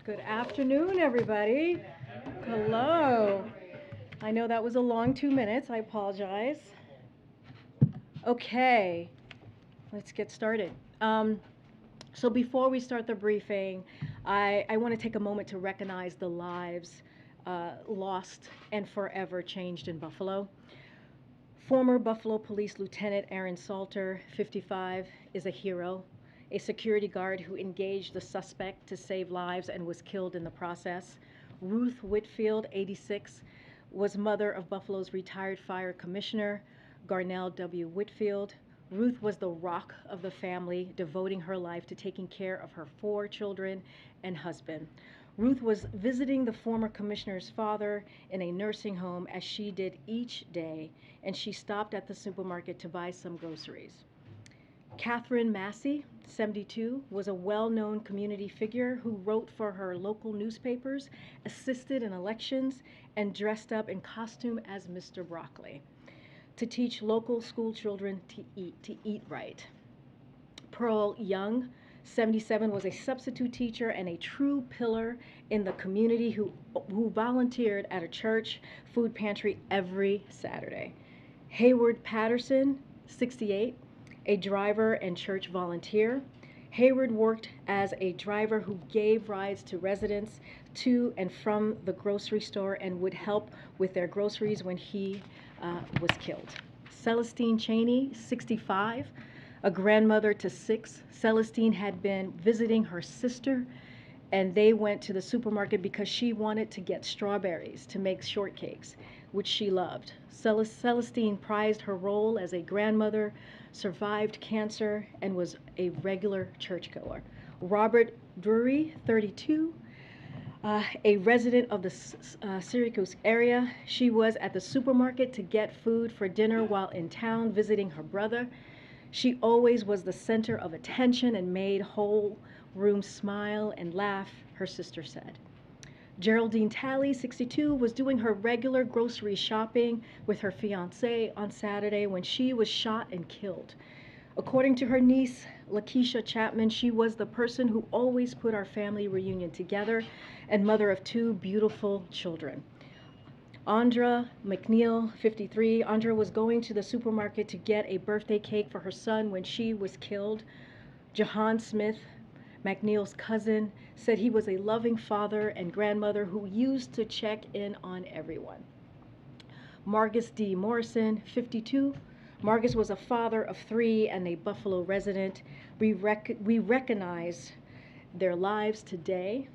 Good afternoon, everybody. Hello. I know that was a long 2 minutes. I apologize. Okay, let's get started. So before we start the briefing, I want to take a moment to recognize the lives lost and forever changed in Buffalo. Former Buffalo Police Lieutenant Aaron Salter, 55, is a hero, a security guard who engaged the suspect to save lives and was killed in the process. Ruth Whitfield, 86, was mother of Buffalo's retired fire commissioner, Garnell W. Whitfield. Ruth was the rock of the family, devoting her life to taking care of her 4 children and husband. Ruth was visiting the former commissioner's father in a nursing home as she did each day, and she stopped at the supermarket to buy some groceries. Catherine Massey, 72, was a well-known community figure who wrote for her local newspapers, assisted in elections, and dressed up in costume as Mr. Broccoli to teach local school children to eat right. Pearl Young, 77, was a substitute teacher and a true pillar in the community who volunteered at a church food pantry every Saturday. Hayward Patterson, 68, a driver and church volunteer. Hayward worked as a driver who gave rides to residents to and from the grocery store and would help with their groceries when he was killed. Celestine Cheney, 65, a grandmother to 6. Celestine had been visiting her sister, and they went to the supermarket because she wanted to get strawberries to make shortcakes, which she loved. Celestine prized her role as a grandmother, survived cancer, and was a regular churchgoer. Robert Drury, 32, a resident of the Syracuse area. She was at the supermarket to get food for dinner while in town visiting her brother. She always was the center of attention and made whole rooms smile and laugh, her sister said. Geraldine Talley, 62, was doing her regular grocery shopping with her fiancé on Saturday when she was shot and killed. According to her niece, Lakeisha Chapman, she was the person who always put our family reunion together and mother of 2 beautiful children. Andra McNeil, 53. Andra was going to the supermarket to get a birthday cake for her son when she was killed. Jahan Smith, McNeil's cousin, said he was a loving father and grandmother who used to check in on everyone. Margus D. Morrison, 52. Margus was a father of 3 and a Buffalo resident. We recognize their lives today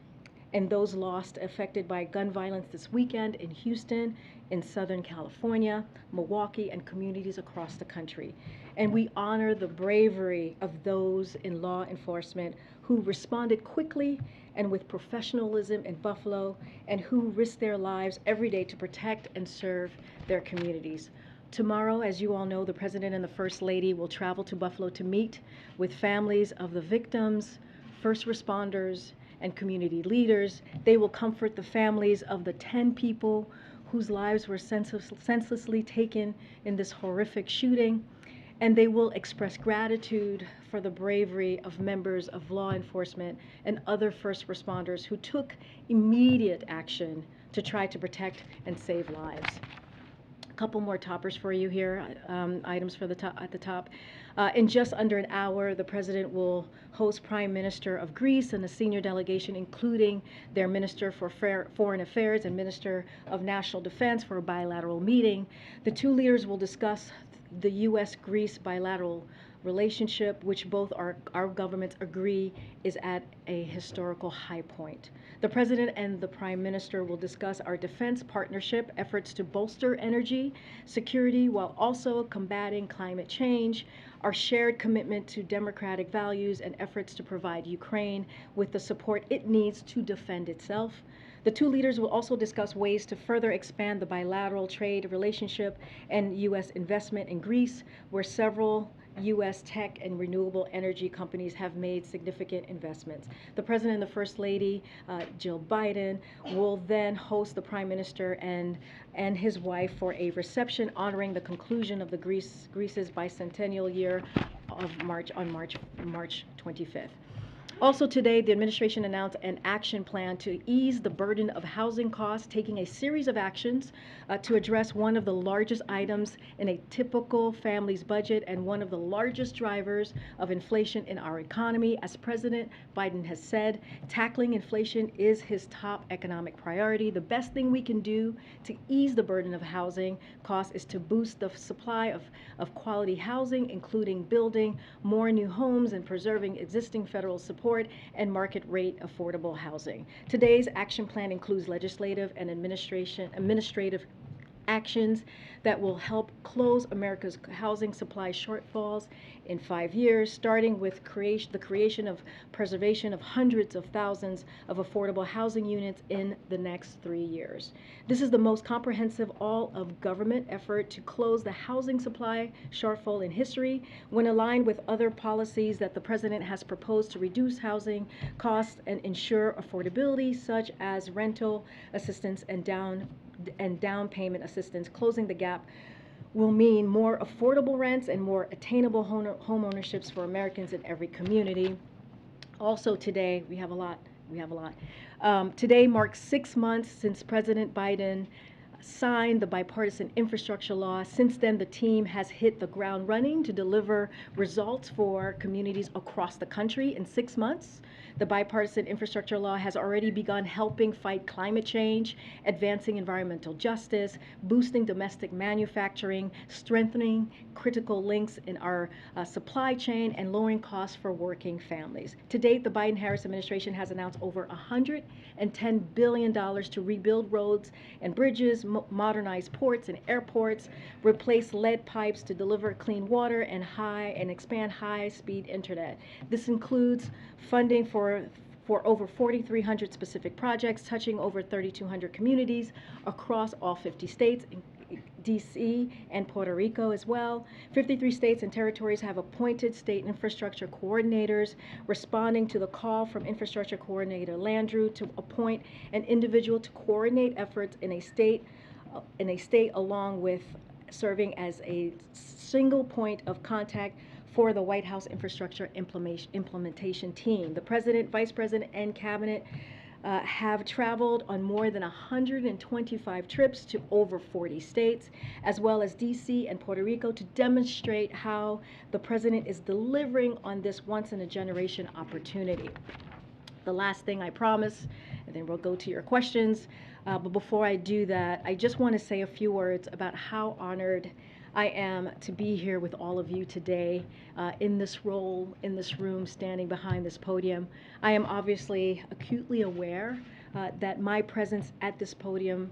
and those lost affected by gun violence this weekend in Houston, in Southern California, Milwaukee, and communities across the country. And we honor the bravery of those in law enforcement who responded quickly and with professionalism in Buffalo and who risk their lives every day to protect and serve their communities. Tomorrow, as you all know, the President and the First Lady will travel to Buffalo to meet with families of the victims, first responders, and community leaders. They will comfort the families of the 10 people whose lives were senselessly taken in this horrific shooting, and they will express gratitude for the bravery of members of law enforcement and other first responders who took immediate action to try to protect and save lives. A couple more toppers for you here, items for at the top. In just under an hour, the President will host Prime Minister of Greece and a senior delegation, including their Minister for Foreign Affairs and Minister of National Defense, for a bilateral meeting. The 2 leaders will discuss the U.S.-Greece bilateral relationship, which both our governments agree is at a historical high point. The President and the Prime Minister will discuss our defense partnership efforts to bolster energy security while also combating climate change, our shared commitment to democratic values, and efforts to provide Ukraine with the support it needs to defend itself. The 2 leaders will also discuss ways to further expand the bilateral trade relationship and U.S. investment in Greece, where several U.S. tech and renewable energy companies have made significant investments. The President and the First Lady, Jill Biden, will then host the Prime Minister and his wife for a reception honoring the conclusion of the Greece's bicentennial year of March 25th. Also today, the administration announced an action plan to ease the burden of housing costs, taking a series of actions to address one of the largest items in a typical family's budget and one of the largest drivers of inflation in our economy. As President Biden has said, tackling inflation is his top economic priority. The best thing we can do to ease the burden of housing costs is to boost the supply of quality housing, including building more new homes and preserving existing federal support and market rate affordable housing. Today's action plan includes legislative and administrative actions that will help close America's housing supply shortfalls in 5 years, starting with the creation of preservation of hundreds of thousands of affordable housing units in the next 3 years. This is the most comprehensive all-of-government effort to close the housing supply shortfall in history, when aligned with other policies that the President has proposed to reduce housing costs and ensure affordability, such as rental assistance and down payment assistance. Closing the gap will mean more affordable rents and more attainable home ownerships for Americans in every community. Also today, we have a lot. Today marks 6 months since President Biden signed the Bipartisan Infrastructure Law. Since then, the team has hit the ground running to deliver results for communities across the country. In 6 months, the Bipartisan Infrastructure Law has already begun helping fight climate change, advancing environmental justice, boosting domestic manufacturing, strengthening critical links in our supply chain, and lowering costs for working families. To date, the Biden-Harris administration has announced over $110 billion to rebuild roads and bridges, modernize ports and airports, replace lead pipes to deliver clean water, and expand high-speed internet. This includes funding for over 4,300 specific projects touching over 3,200 communities across all 50 states, D.C. and Puerto Rico as well. 53 states and territories have appointed state infrastructure coordinators, responding to the call from Infrastructure Coordinator Landrieu to appoint an individual to coordinate efforts in a state along with serving as a single point of contact for the White House infrastructure implementation team. The President, Vice President, and Cabinet have traveled on more than 125 trips to over 40 states, as well as D.C. and Puerto Rico, to demonstrate how the President is delivering on this once-in-a-generation opportunity. The last thing I promise, and then we'll go to your questions, but before I do that, I just want to say a few words about how honored I am to be here with all of you today in this role, in this room, standing behind this podium. I am obviously acutely aware that my presence at this podium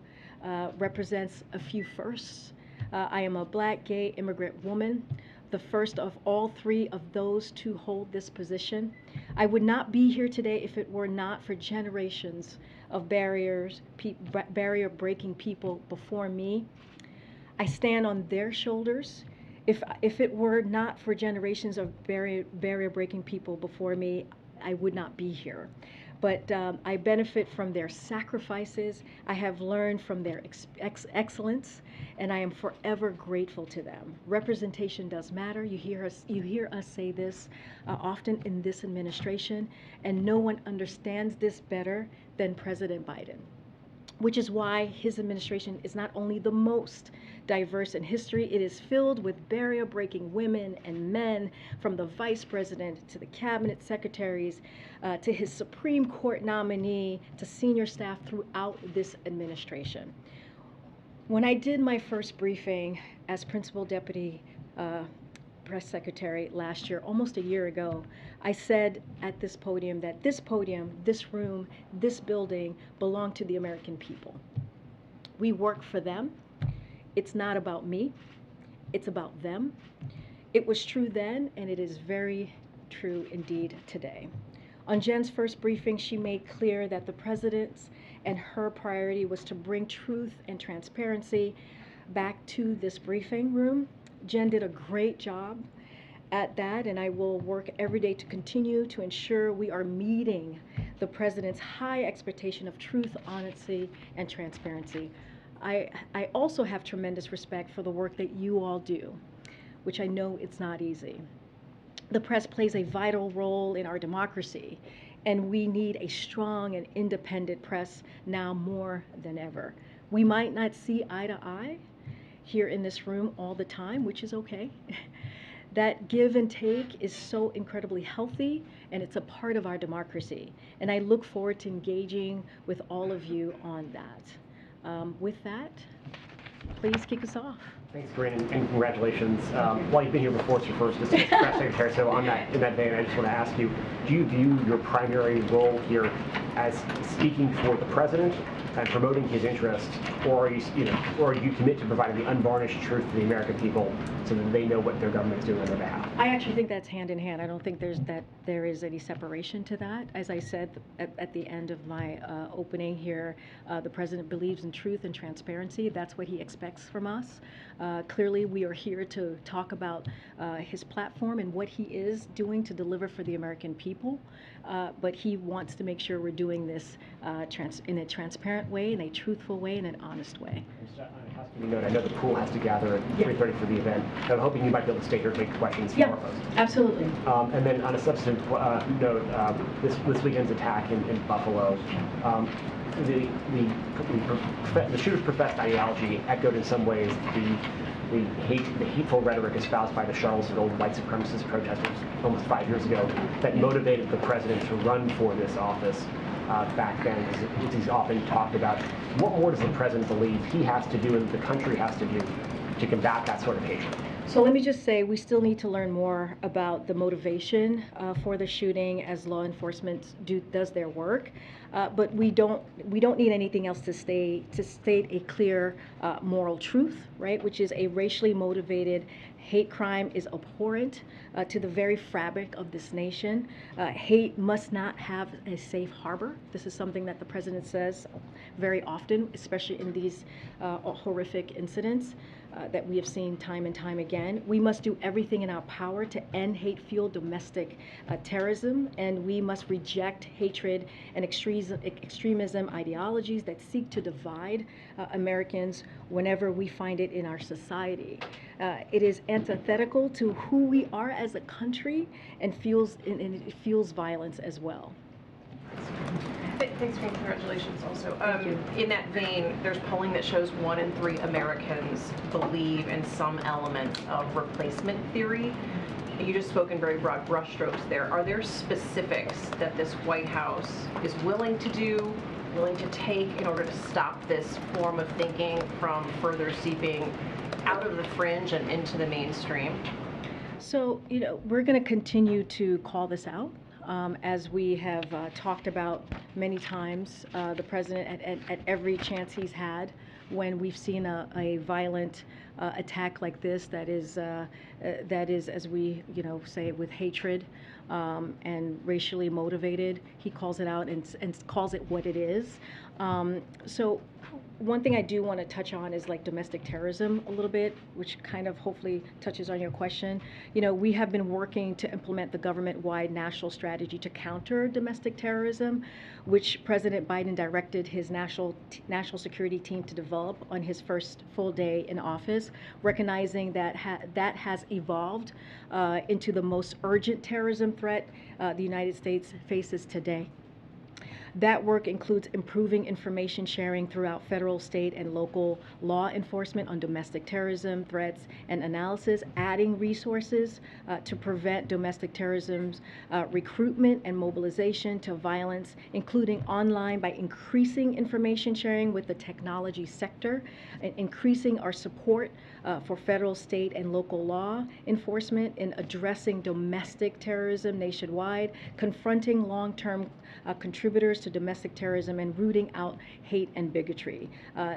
represents a few firsts. I am a Black, gay, immigrant woman, the first of all 3 of those to hold this position. I would not be here today if it were not for generations of barrier-breaking people before me. I stand on their shoulders. If it were not for generations of barrier-breaking people before me, I would not be here. But I benefit from their sacrifices. I have learned from their excellence, and I am forever grateful to them. Representation does matter. You hear us say this often in this administration, and no one understands this better than President Biden, which is why his administration is not only the most diverse in history, it is filled with barrier-breaking women and men, from the vice president to the cabinet secretaries, to his Supreme Court nominee, to senior staff throughout this administration. When I did my first briefing as principal deputy press secretary last year, almost a year ago, I said at this podium that this podium, this room, this building belong to the American people. We work for them. It's not about me. It's about them. It was true then, and it is very true indeed today. On Jen's first briefing, she made clear that the president's and her priority was to bring truth and transparency back to this briefing room. Jen did a great job at that, and I will work every day to continue to ensure we are meeting the president's high expectation of truth, honesty, and transparency. I also have tremendous respect for the work that you all do, which I know it's not easy. The press plays a vital role in our democracy, and we need a strong and independent press now more than ever. We might not see eye to eye here in this room all the time, which is okay. That give and take is so incredibly healthy, and it's a part of our democracy. And I look forward to engaging with all of you on that. With that, please kick us off. Thanks, Karine, and congratulations. While you've been here before, it's your first assistant press secretary, so in that vein, I just want to ask you, do you view your primary role here as speaking for the president and promoting his interests, or are you commit to providing the unvarnished truth to the American people so that they know what their government is doing on their behalf? I actually think that's hand in hand. I don't think there is any separation to that. As I said at the end of my opening here, the president believes in truth and transparency. That's what he expects from us. Clearly, we are here to talk about his platform and what he is doing to deliver for the American people. But he wants to make sure we're doing this in a transparent way, in a truthful way, in an honest way. Just on a housekeeping note, I know the pool has to gather at 3:30 for the event. I'm hoping you might be able to stay here and take questions from our folks. Absolutely. And then on a substantive note, this weekend's attack in Buffalo, the shooter's professed ideology echoed in some ways the hateful rhetoric espoused by the Charlottesville white supremacist protesters almost 5 years ago that motivated the president to run for this office back then, as he's often talked about. What more does the president believe he has to do and the country has to do to combat that sort of hatred? So let me just say, we still need to learn more about the motivation for the shooting as law enforcement does their work. But we don't need anything else to state a clear moral truth, right? Which is a racially motivated hate crime is abhorrent to the very fabric of this nation. Hate must not have a safe harbor. This is something that the president says very often, especially in these horrific incidents that we have seen time and time again. We must do everything in our power to end hate-fueled domestic terrorism, and we must reject hatred and extremism ideologies that seek to divide Americans whenever we find it in our society. It is antithetical to who we are as a country, and it fuels violence as well. Thanks, and congratulations also. In that vein, there's polling that shows 1 in 3 Americans believe in some element of replacement theory. You just spoke in very broad brushstrokes there. Are there specifics that this White House is willing to do, willing to take in order to stop this form of thinking from further seeping out of the fringe and into the mainstream? So, we're going to continue to call this out. As we have talked about many times, the president at every chance he's had when we've seen a violent attack like this that is, as we say, with hatred and racially motivated, he calls it out and calls it what it is. So one thing I do want to touch on is like domestic terrorism a little bit, which kind of hopefully touches on your question. We have been working to implement the government-wide national strategy to counter domestic terrorism, which President Biden directed his national security team to develop on his first full day in office, recognizing that that has evolved into the most urgent terrorism threat the United States faces today. That work includes improving information sharing throughout federal, state, and local law enforcement on domestic terrorism threats and analysis, adding resources to prevent domestic terrorism's recruitment and mobilization to violence, including online by increasing information sharing with the technology sector, and increasing our support for federal, state, and local law enforcement in addressing domestic terrorism nationwide, confronting long-term contributors to domestic terrorism, and rooting out hate and bigotry.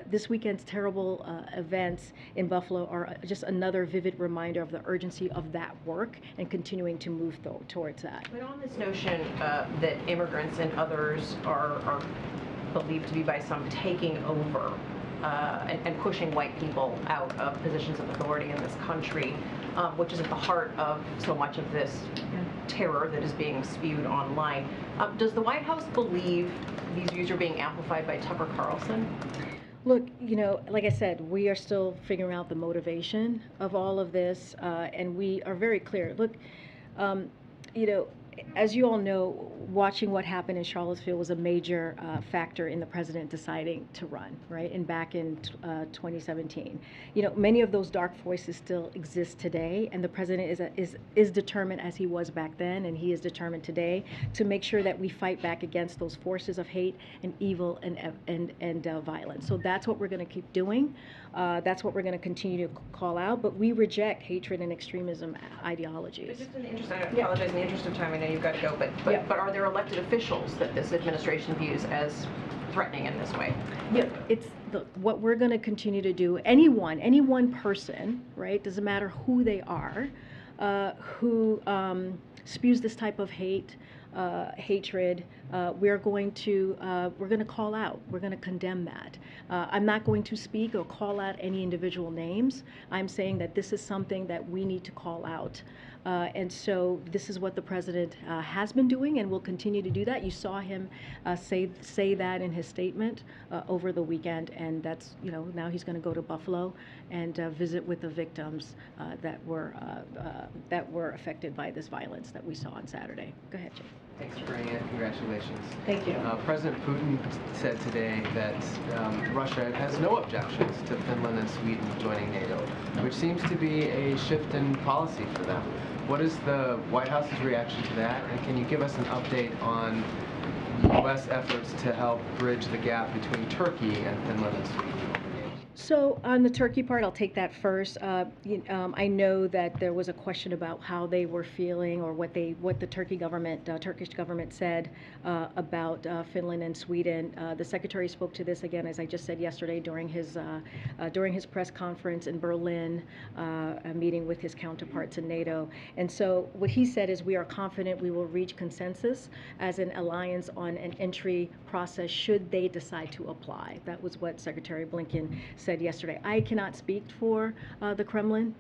This weekend's terrible events in Buffalo are just another vivid reminder of the urgency of that work and continuing to move towards that. But on this notion that immigrants and others are believed to be by some taking over and pushing white people out of positions of authority in this country, which is at the heart of so much of this terror that is being spewed online. Does the White House believe these views are being amplified by Tucker Carlson? Look, like I said, we are still figuring out the motivation of all of this, and we are very clear. Look, You know, as you all know, watching what happened in Charlottesville was a major factor in the president deciding to run, right? And back in 2017, you know, many of those dark voices still exist today, and the president is determined, as he was back then, and he is determined today, to make sure that we fight back against those forces of hate and evil and violence. So that's what we're going to keep doing. That's what we're going to continue to call out. But we reject hatred and extremism ideologies. But just in the interest, I apologize, in the interest of time, I know you've got to go, but are there elected officials that this administration views as threatening in this way? Yeah, it's what we're going to continue to do. Any one person, right? Doesn't matter who they are, who spews this type of hate, hatred. We're going to call out. We're going to condemn that. I'm not going to speak or call out any individual names. I'm saying that this is something that we need to call out. And so this is what the president has been doing and will continue to do that. You saw him say that in his statement over the weekend, and that's, you know, now he's going to go to Buffalo and visit with the victims that were affected by this violence that we saw on Saturday. Go ahead, Jay. Thanks, Karine. Congratulations. Thank you. President Putin said today that Russia has no objections to Finland and Sweden joining NATO, which seems to be a shift in policy for them. What is the White House's reaction to that, and can you give us an update on U.S. efforts to help bridge the gap between Turkey and Finland and Sweden? So on the Turkey part, I'll take that first. I know that there was a question about how they were feeling or what the Turkish government said about Finland and Sweden. The secretary spoke to this again, as I just said yesterday, during his press conference in Berlin, a meeting with his counterparts in NATO. And so what he said is, we are confident we will reach consensus as an alliance on an entry process should they decide to apply. That was what Secretary Blinken said yesterday. I cannot speak for the Kremlin.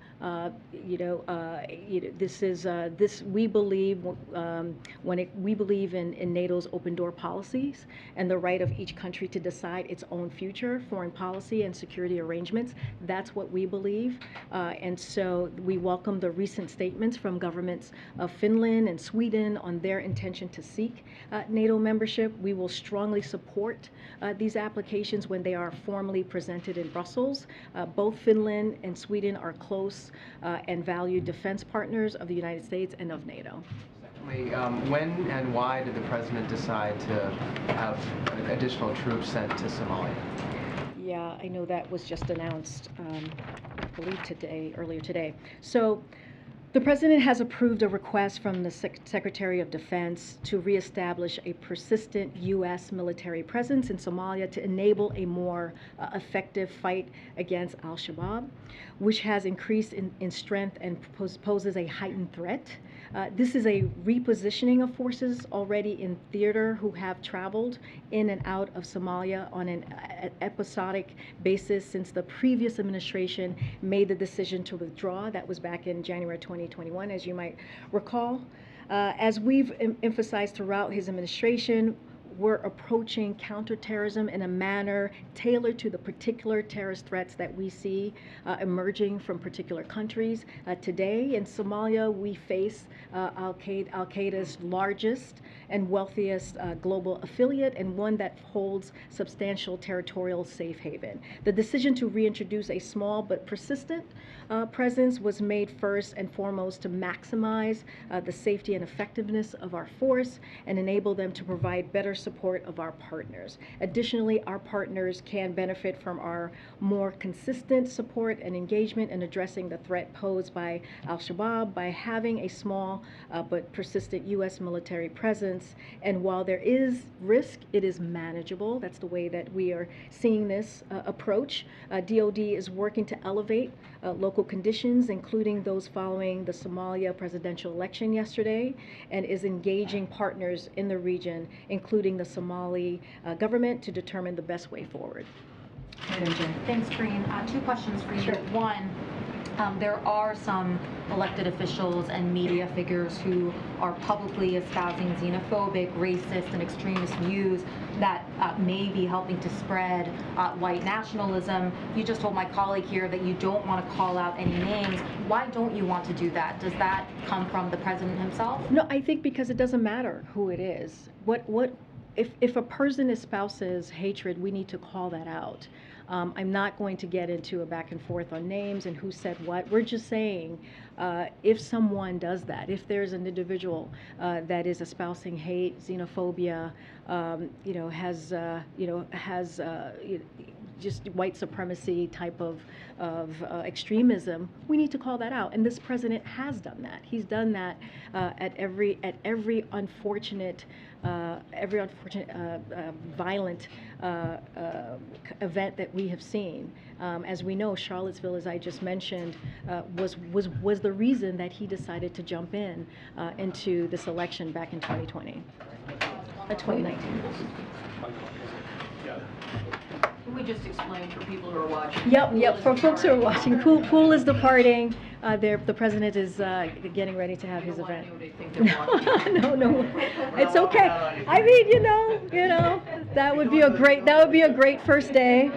This we believe we believe in NATO's open door policies and the right of each country to decide its own future, foreign policy and security arrangements. That's what we believe, and so we welcome the recent statements from governments of Finland and Sweden on their intention to seek NATO membership. We will strongly support these applications when they are formally presented in Brussels. Both Finland and Sweden are close and valued defense partners of the United States and of NATO. Secondly, when and why did the president decide to have additional troops sent to Somalia? Yeah, I know that was just announced, I believe earlier today. So the president has approved a request from the Secretary of Defense to reestablish a persistent U.S. military presence in Somalia to enable a more effective fight against al-Shabaab, which has increased in strength and poses a heightened threat. This is a repositioning of forces already in theater who have traveled in and out of Somalia on an episodic basis since the previous administration made the decision to withdraw. That was back in January 2021, as you might recall. As we've emphasized throughout his administration, we're approaching counterterrorism in a manner tailored to the particular terrorist threats that we see emerging from particular countries. Today in Somalia, we face Al-Qaeda's largest and wealthiest global affiliate, and one that holds substantial territorial safe haven. The decision to reintroduce a small but persistent presence was made first and foremost to maximize the safety and effectiveness of our force and enable them to provide better support of our partners. Additionally, our partners can benefit from our more consistent support and engagement in addressing the threat posed by al-Shabaab by having a small but persistent U.S. military presence. And while there is risk, it is manageable. That's the way that we are seeing this approach. DoD is working to elevate local conditions, including those following the Somalia presidential election yesterday, and is engaging partners in the region, including the Somali government, to determine the best way forward. Thanks, Karine. Two questions for you. Sure. One, there are some elected officials and media figures who are publicly espousing xenophobic, racist, and extremist views that may be helping to spread white nationalism. You just told my colleague here that you don't want to call out any names. Why don't you want to do that? Does that come from the president himself? No, I think because it doesn't matter who it is. If a person espouses hatred, we need to call that out. I'm not going to get into a back and forth on names and who said what. We're just saying if someone does that, if there's an individual that is espousing hate, xenophobia, has just white supremacy type of extremism, we need to call that out. And this president has done that. He's done that at every unfortunate violent event that we have seen. As we know, Charlottesville, as I just mentioned, was the reason that he decided to jump into this election back in 2019. Can we just explain for people who are watching? Yep. For folks who are watching, Poole is departing. The president is getting ready to have his event. No, it's okay. I mean, that would be a great first day.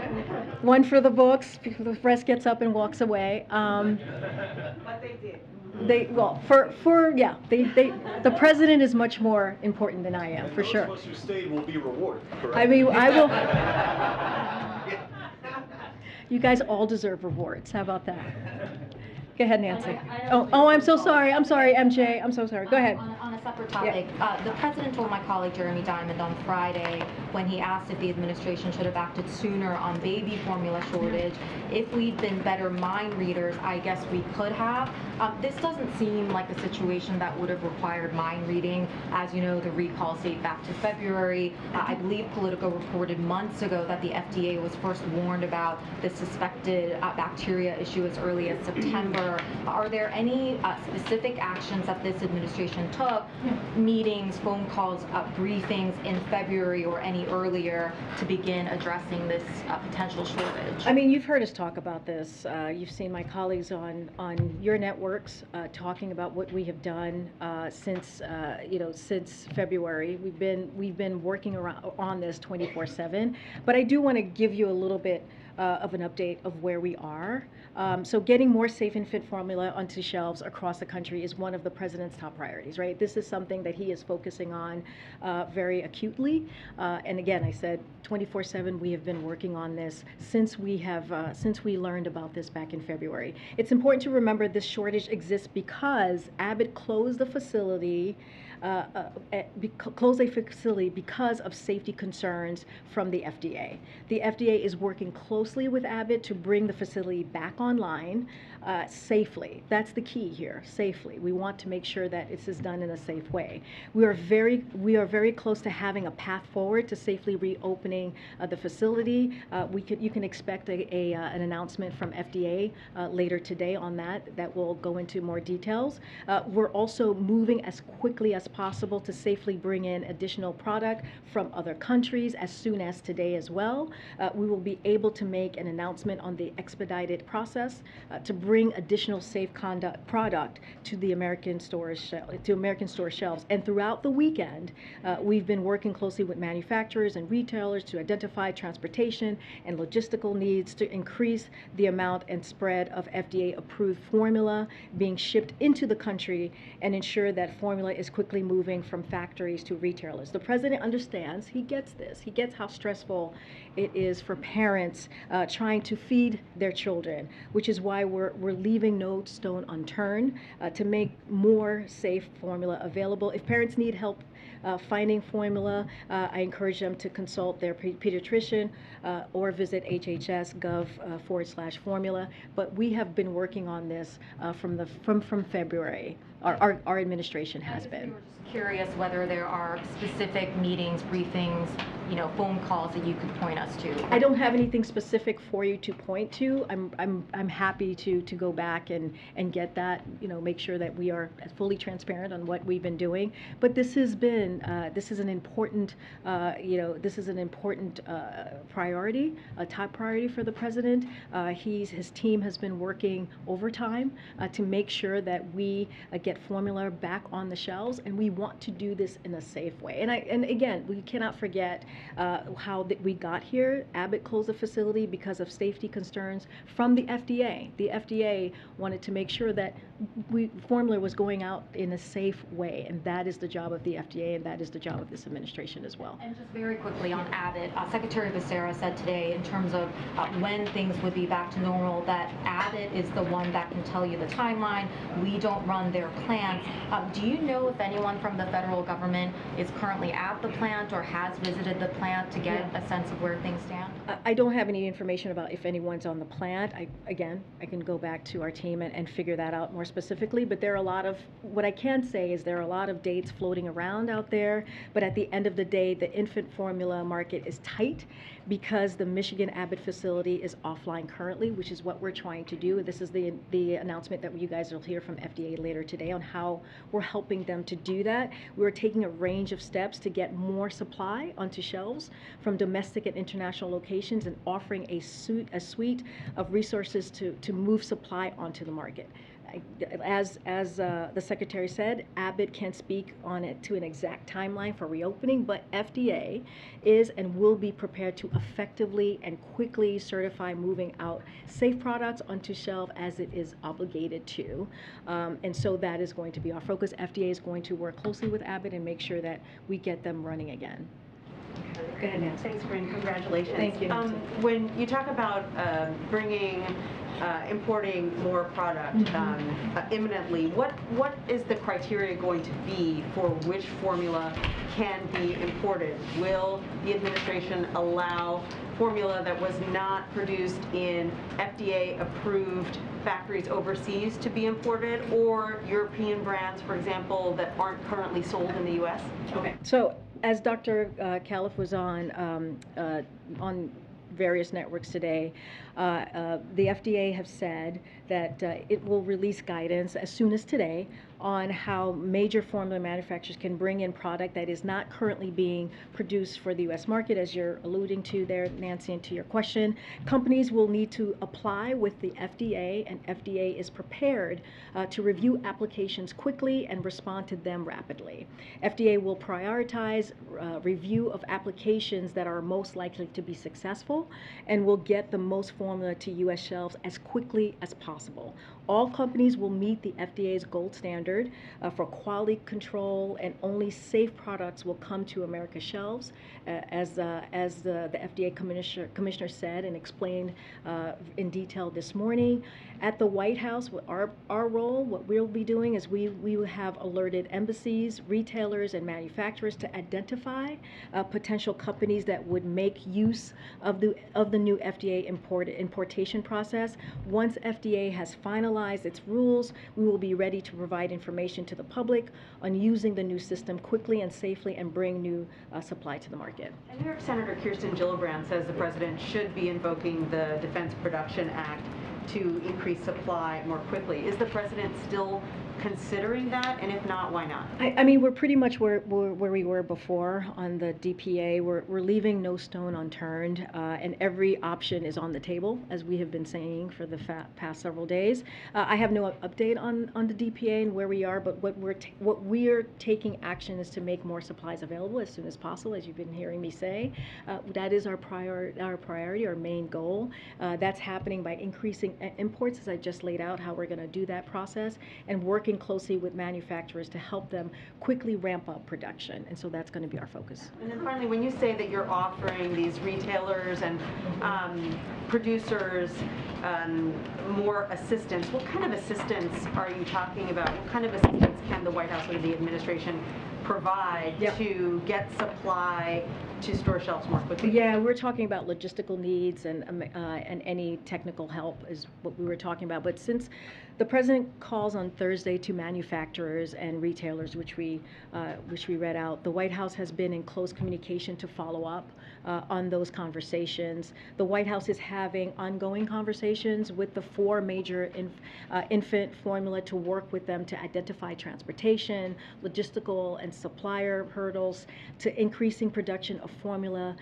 One for the books. The rest gets up and walks away. But they did. The president is much more important than I am, for sure. Those of us who stayed will be rewarded, correct? I mean, I will. You guys all deserve rewards. How about that? Go ahead, Nancy. I'm so sorry. I'm sorry, MJ. I'm so sorry. Go ahead. On a separate topic, the president told my colleague Jeremy Diamond on Friday when he asked if the administration should have acted sooner on baby formula shortage, if we'd been better mind readers, I guess we could have. This doesn't seem like a situation that would have required mind reading. As you know, the recalls date back to February. I believe Politico reported months ago that the FDA was first warned about the suspected bacteria issue as early as September. Are there any specific actions that this administration took, meetings, phone calls, briefings in February or any earlier to begin addressing this potential shortage? I mean, you've heard us talk about this. You've seen my colleagues on your networks talking about what we have done since February. We've been working on this 24/7. But I do want to give you a little bit of an update of where we are. So getting more safe and fit formula onto shelves across the country is one of the president's top priorities, right? This is something that he is focusing on very acutely. And again, I said 24/7, we have been working on this since we learned about this back in February. It's important to remember this shortage exists because Abbott closed the facility because of safety concerns from the FDA. The FDA is working closely with Abbott to bring the facility back online safely. That's the key here, safely. We want to make sure that this is done in a safe way. We are very close to having a path forward to safely reopening the facility. You can expect an announcement from FDA later today on that will go into more details. We're also moving as quickly as possible to safely bring in additional product from other countries as soon as today as well. We will be able to make an announcement on the expedited process to bring additional safe conduct product to the American store shelves. And throughout the weekend, we've been working closely with manufacturers and retailers to identify transportation and logistical needs to increase the amount and spread of FDA-approved formula being shipped into the country and ensure that formula is quickly moving from factories to retailers. The president understands, he gets this, he gets how stressful it is for parents trying to feed their children, which is why we're leaving no stone unturned to make more safe formula available. If parents need help finding formula, I encourage them to consult their pediatrician or visit hhs.gov/formula. But we have been working on this from February. our administration has We been. were just curious whether there are specific meetings, briefings, phone calls that you could point us to. I don't have anything specific for you to point to. I'm happy to go back and get that, make sure that we are fully transparent on what we've been doing. But this has been this is an important priority, a top priority for the president. His team has been working overtime to make sure that we get formula back on the shelves, and we want to do this in a safe way. And again, we cannot forget how we got here. Abbott closed the facility because of safety concerns from the FDA. The FDA wanted to make sure that formula was going out in a safe way, and that is the job of the FDA, and that is the job of this administration as well. And just very quickly on Abbott, Secretary Becerra said today in terms of when things would be back to normal that Abbott is the one that can tell you the timeline. We don't run their plant. Do you know if anyone from the federal government is currently at the plant or has visited the plant to get a sense of where things stand? I don't have any information about if anyone's on the plant. I can go back to our team and figure that out more specifically, but there are a lot of, what I can say is there are a lot of dates floating around out there, but at the end of the day, the infant formula market is tight because the Michigan Abbott facility is offline currently, which is what we're trying to do. This is the announcement that you guys will hear from FDA later today on how we're helping them to do that. We're taking a range of steps to get more supply onto shelves from domestic and international locations and offering a suite of resources to move supply onto the market. As the Secretary said, Abbott can't speak on it to an exact timeline for reopening, but FDA is and will be prepared to effectively and quickly certify moving out safe products onto shelf as it is obligated to. And so that is going to be our focus. FDA is going to work closely with Abbott and make sure that we get them running again. Go ahead, Nancy. Thanks, Karine. Congratulations. Thank you, Nancy. When you talk about importing more product imminently, what is the criteria going to be for which formula can be imported? Will the administration allow formula that was not produced in FDA-approved factories overseas to be imported, or European brands, for example, that aren't currently sold in the U.S.? Okay. So as Dr. Calif was on various networks today, the FDA have said that it will release guidance as soon as today on how major formula manufacturers can bring in product that is not currently being produced for the U.S. market, as you're alluding to there, Nancy, and to your question. Companies will need to apply with the FDA, and FDA is prepared to review applications quickly and respond to them rapidly. FDA will prioritize review of applications that are most likely to be successful and will get the most formula to U.S. shelves as quickly as possible. All companies will meet the FDA's gold standard for quality control, and only safe products will come to America's shelves, as the FDA commissioner said and explained in detail this morning. At the White House, our role, what we'll be doing is we will have alerted embassies, retailers, and manufacturers to identify potential companies that would make use of the new FDA importation process. Once FDA has finalized its rules, we will be ready to provide information to the public on using the new system quickly and safely and bring new supply to the market. And New York Senator Kirsten Gillibrand says the president should be invoking the Defense Production Act to increase supply more quickly. Is the president still considering that? And if not, why not? I mean, we're pretty much where we were before on the DPA. We're leaving no stone unturned, and every option is on the table, as we have been saying for the past several days. I have no update on the DPA and where we are, but what we're taking action is to make more supplies available as soon as possible, as you've been hearing me say. That is our priority, our main goal. That's happening by increasing imports, as I just laid out how we're going to do that process, and working closely with manufacturers to help them quickly ramp up production. And so that's going to be our focus. And then finally, when you say that you're offering these retailers and producers more assistance, what kind of assistance are you talking about? What kind of assistance can the White House or the administration provide to get supply to store shelves more quickly? Yeah, we're talking about logistical needs and any technical help is what we were talking about. But since the president calls on Thursday to manufacturers and retailers, which we read out, the White House has been in close communication to follow up on those conversations. The White House is having ongoing conversations with the 4 major infant formula to work with them to identify transportation, logistical, and supplier hurdles to increasing production of formula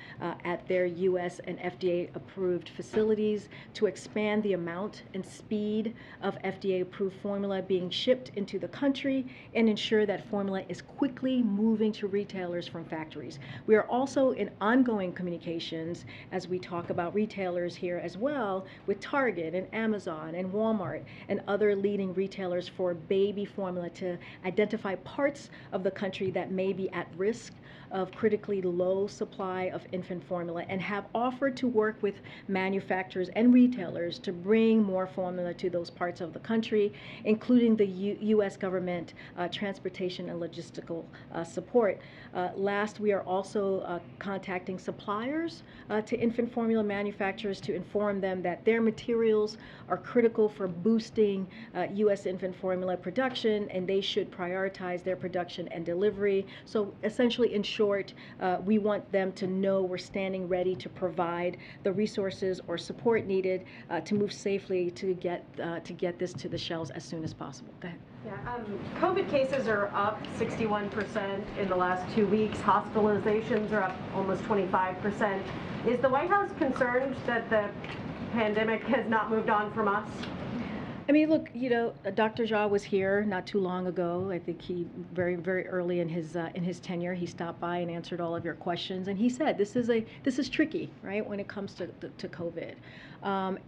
at their U.S. and FDA-approved facilities, to expand the amount and speed of FDA-approved formula being shipped into the country, and ensure that formula is quickly moving to retailers from factories. We are also in ongoing communications as we talk about retailers here as well with Target and Amazon and Walmart and other leading retailers for baby formula to identify parts of the country that may be at risk of critically low supply of infant formula, and have offered to work with manufacturers and retailers to bring more formula to those parts of the country, including the U.S. government transportation and logistical support. Last, we are also contacting suppliers to infant formula manufacturers to inform them that their materials are critical for boosting U.S. infant formula production, and they should prioritize their production and delivery. So essentially, in short, we want them to know we're standing ready to provide the resources or support needed to move safely to get this to the shelves as soon as possible. Go ahead. Yeah, COVID cases are up 61% in the last 2 weeks. Hospitalizations are up almost 25%. Is the White House concerned that the pandemic has not moved on from us? I mean, look, Dr. Jha was here not too long ago. I think he very, very early in his tenure, he stopped by and answered all of your questions, and he said this is tricky, right, when it comes to COVID.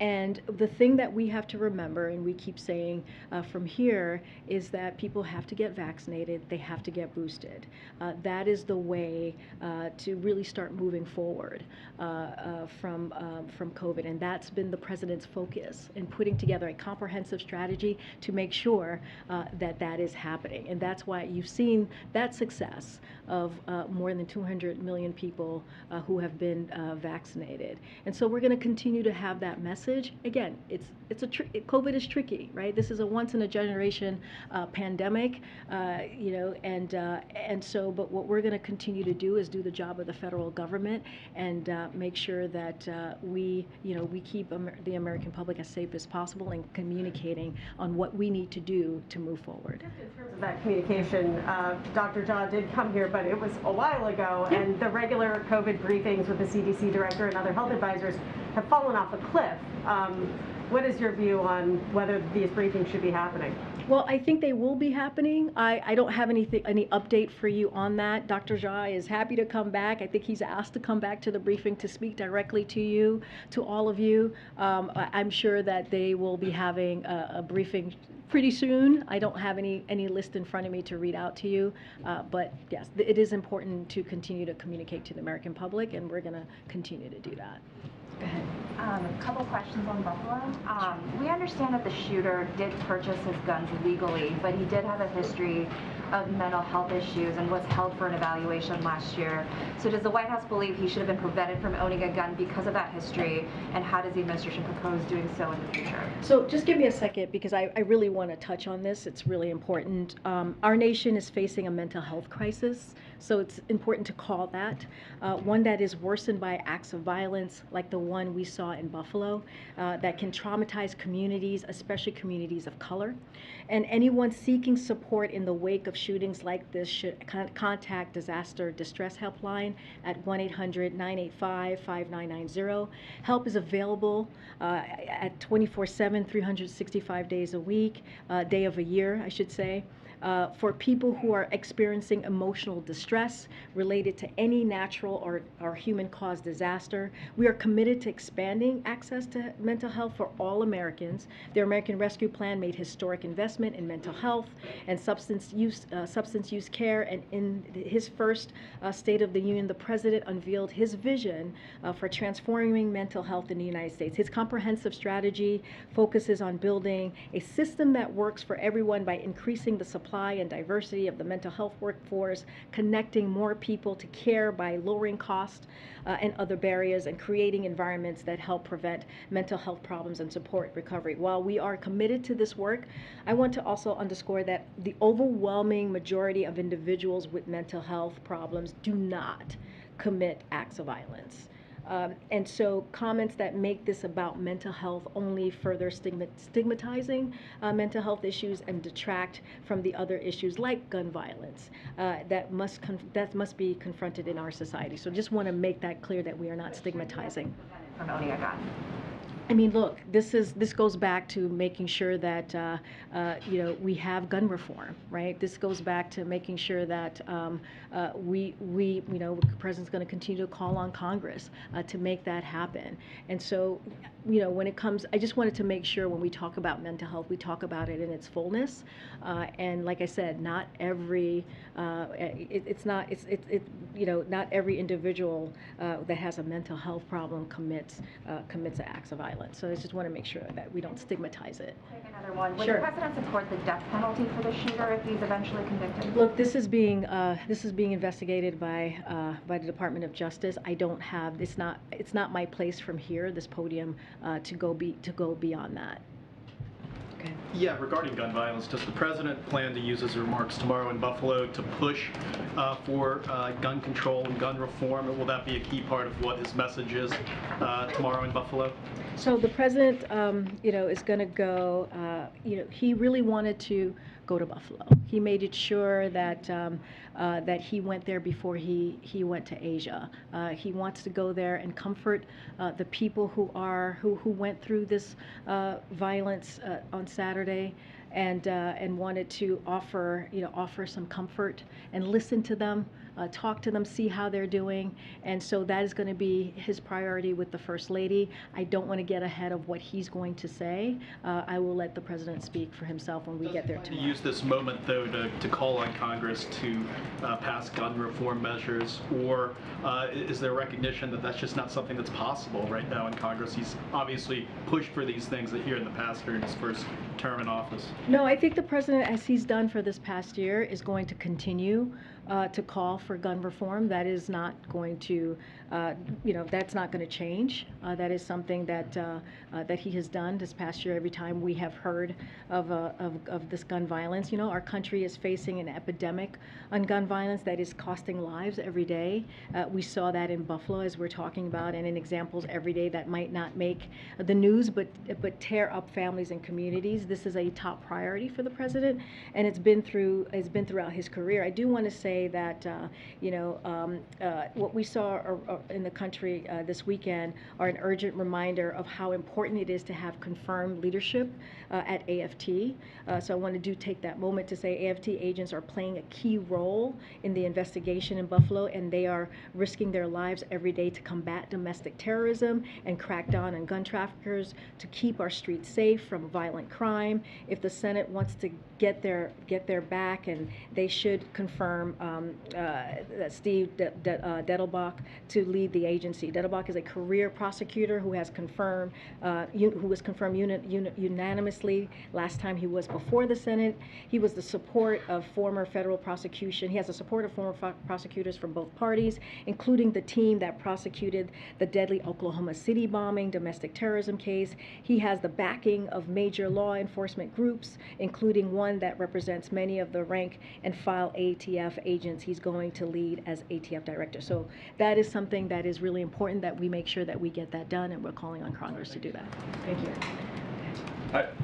And the thing that we have to remember, and we keep saying from here, is that people have to get vaccinated. They have to get boosted. That is the way to really start moving forward from COVID, and that's been the president's focus in putting together a comprehensive strategy to make sure that is happening. And that's why you've seen that success of more than 200 million people who have been vaccinated. And so we're going to continue to have that message. Again, COVID is tricky, right? This is a once in a generation pandemic, and so, but what we're going to continue to do is do the job of the federal government and make sure that we keep the American public as safe as possible and communicating on what we need to do to move forward. Just in terms of that communication, Dr. Jha did come here, but it was a while ago, and the regular COVID briefings with the CDC director and other health advisors have fallen off a cliff. What is your view on whether these briefings should be happening? Well, I think they will be happening. I don't have any update for you on that. Dr. Jha is happy to come back. I think he's asked to come back to the briefing to speak directly to you, to all of you. I'm sure that they will be having a briefing pretty soon. I don't have any list in front of me to read out to you, but yes, it is important to continue to communicate to the American public, and we're going to continue to do that. Go ahead. A couple questions on Buffalo. We understand that the shooter did purchase his guns legally, but he did have a history of mental health issues and was held for an evaluation last year. So does the White House believe he should have been prevented from owning a gun because of that history, and how does the administration propose doing so in the future? So just give me a second, because I really want to touch on this. It's really important. Our nation is facing a mental health crisis, so it's important to call that. One that is worsened by acts of violence like the one we saw in Buffalo that can traumatize communities, especially communities of color. And anyone seeking support in the wake of shootings like this should contact Disaster Distress Helpline at 1-800-985-5990. Help is available at 24/7, 365 days a week, day of a year, I should say. For people who are experiencing emotional distress related to any natural or human-caused disaster. We are committed to expanding access to mental health for all Americans. The American Rescue Plan made historic investment in mental health and substance use care, and in his first State of the Union, the President unveiled his vision for transforming mental health in the United States. His comprehensive strategy focuses on building a system that works for everyone by increasing the supply supply and diversity of the mental health workforce, connecting more people to care by lowering cost and other barriers, and creating environments that help prevent mental health problems and support recovery. While we are committed to this work, I want to also underscore that the overwhelming majority of individuals with mental health problems do not commit acts of violence. And so comments that make this about mental health only further stigmatizing mental health issues and detract from the other issues like gun violence that must be confronted in our society. So just want to make that clear that we are not stigmatizing. From owning a gun. I mean, look, this goes back to making sure that we have gun reform, right? This goes back to making sure that the president's going to continue to call on Congress to make that happen. And so, when it comes, I just wanted to make sure when we talk about mental health, we talk about it in its fullness. And like I said, not every not every individual that has a mental health problem commits acts of violence. So I just want to make sure that we don't stigmatize it. Take another one. Would Sure. the president support the death penalty for the shooter if he's eventually convicted? Look, this is being investigated by the Department of Justice. I don't have, it's not my place from here, this podium, to go beyond that. Okay. Yeah, regarding gun violence, does the president plan to use his remarks tomorrow in Buffalo to push for gun control and gun reform, or will that be a key part of what his message is tomorrow in Buffalo? So the president, is going to go. He really wanted to go to Buffalo. He made it sure that that he went there before he went to Asia. He wants to go there and comfort the people who went through this violence on Saturday, and wanted to offer some comfort and listen to them, talk to them, see how they're doing. And so that is going to be his priority with the First Lady. I don't want to get ahead of what he's going to say. I will let the president speak for himself when we get there tomorrow. To use this moment, though, to call on Congress to pass gun reform measures, or is there recognition that that's just not something that's possible right now in Congress? He's obviously pushed for these things here in the past during his first term in office. No, I think the president, as he's done for this past year, is going to continue to call for gun reform. That is not going to, that's not going to change. That is something that he has done this past year. Every time we have heard of this gun violence, our country is facing an epidemic on gun violence that is costing lives every day. We saw that in Buffalo, as we're talking about, and in examples every day that might not make the news, but tear up families and communities. This is a top priority for the president, and it's been throughout his career. I do want to say that what we saw in the country this weekend are an urgent reminder of how important it is to have confirmed leadership at AFT. So I want to take that moment to say AFT agents are playing a key role in the investigation in Buffalo, and they are risking their lives every day to combat domestic terrorism and crack down on gun traffickers, to keep our streets safe from violent crime. If the Senate wants to get their back, and they should confirm Steve Dettelbach to lead the agency. Dettelbach is a career prosecutor who was confirmed unanimously last time he was before the Senate. He was the support of former federal prosecution. He has the support of former prosecutors from both parties, including the team that prosecuted the deadly Oklahoma City bombing, domestic terrorism case. He has the backing of major law enforcement groups, including one that represents many of the rank and file ATF agents he's going to lead as ATF director. So that is something that is really important, that we make sure that we get that done, and we're calling on Congress to do that. Thank you.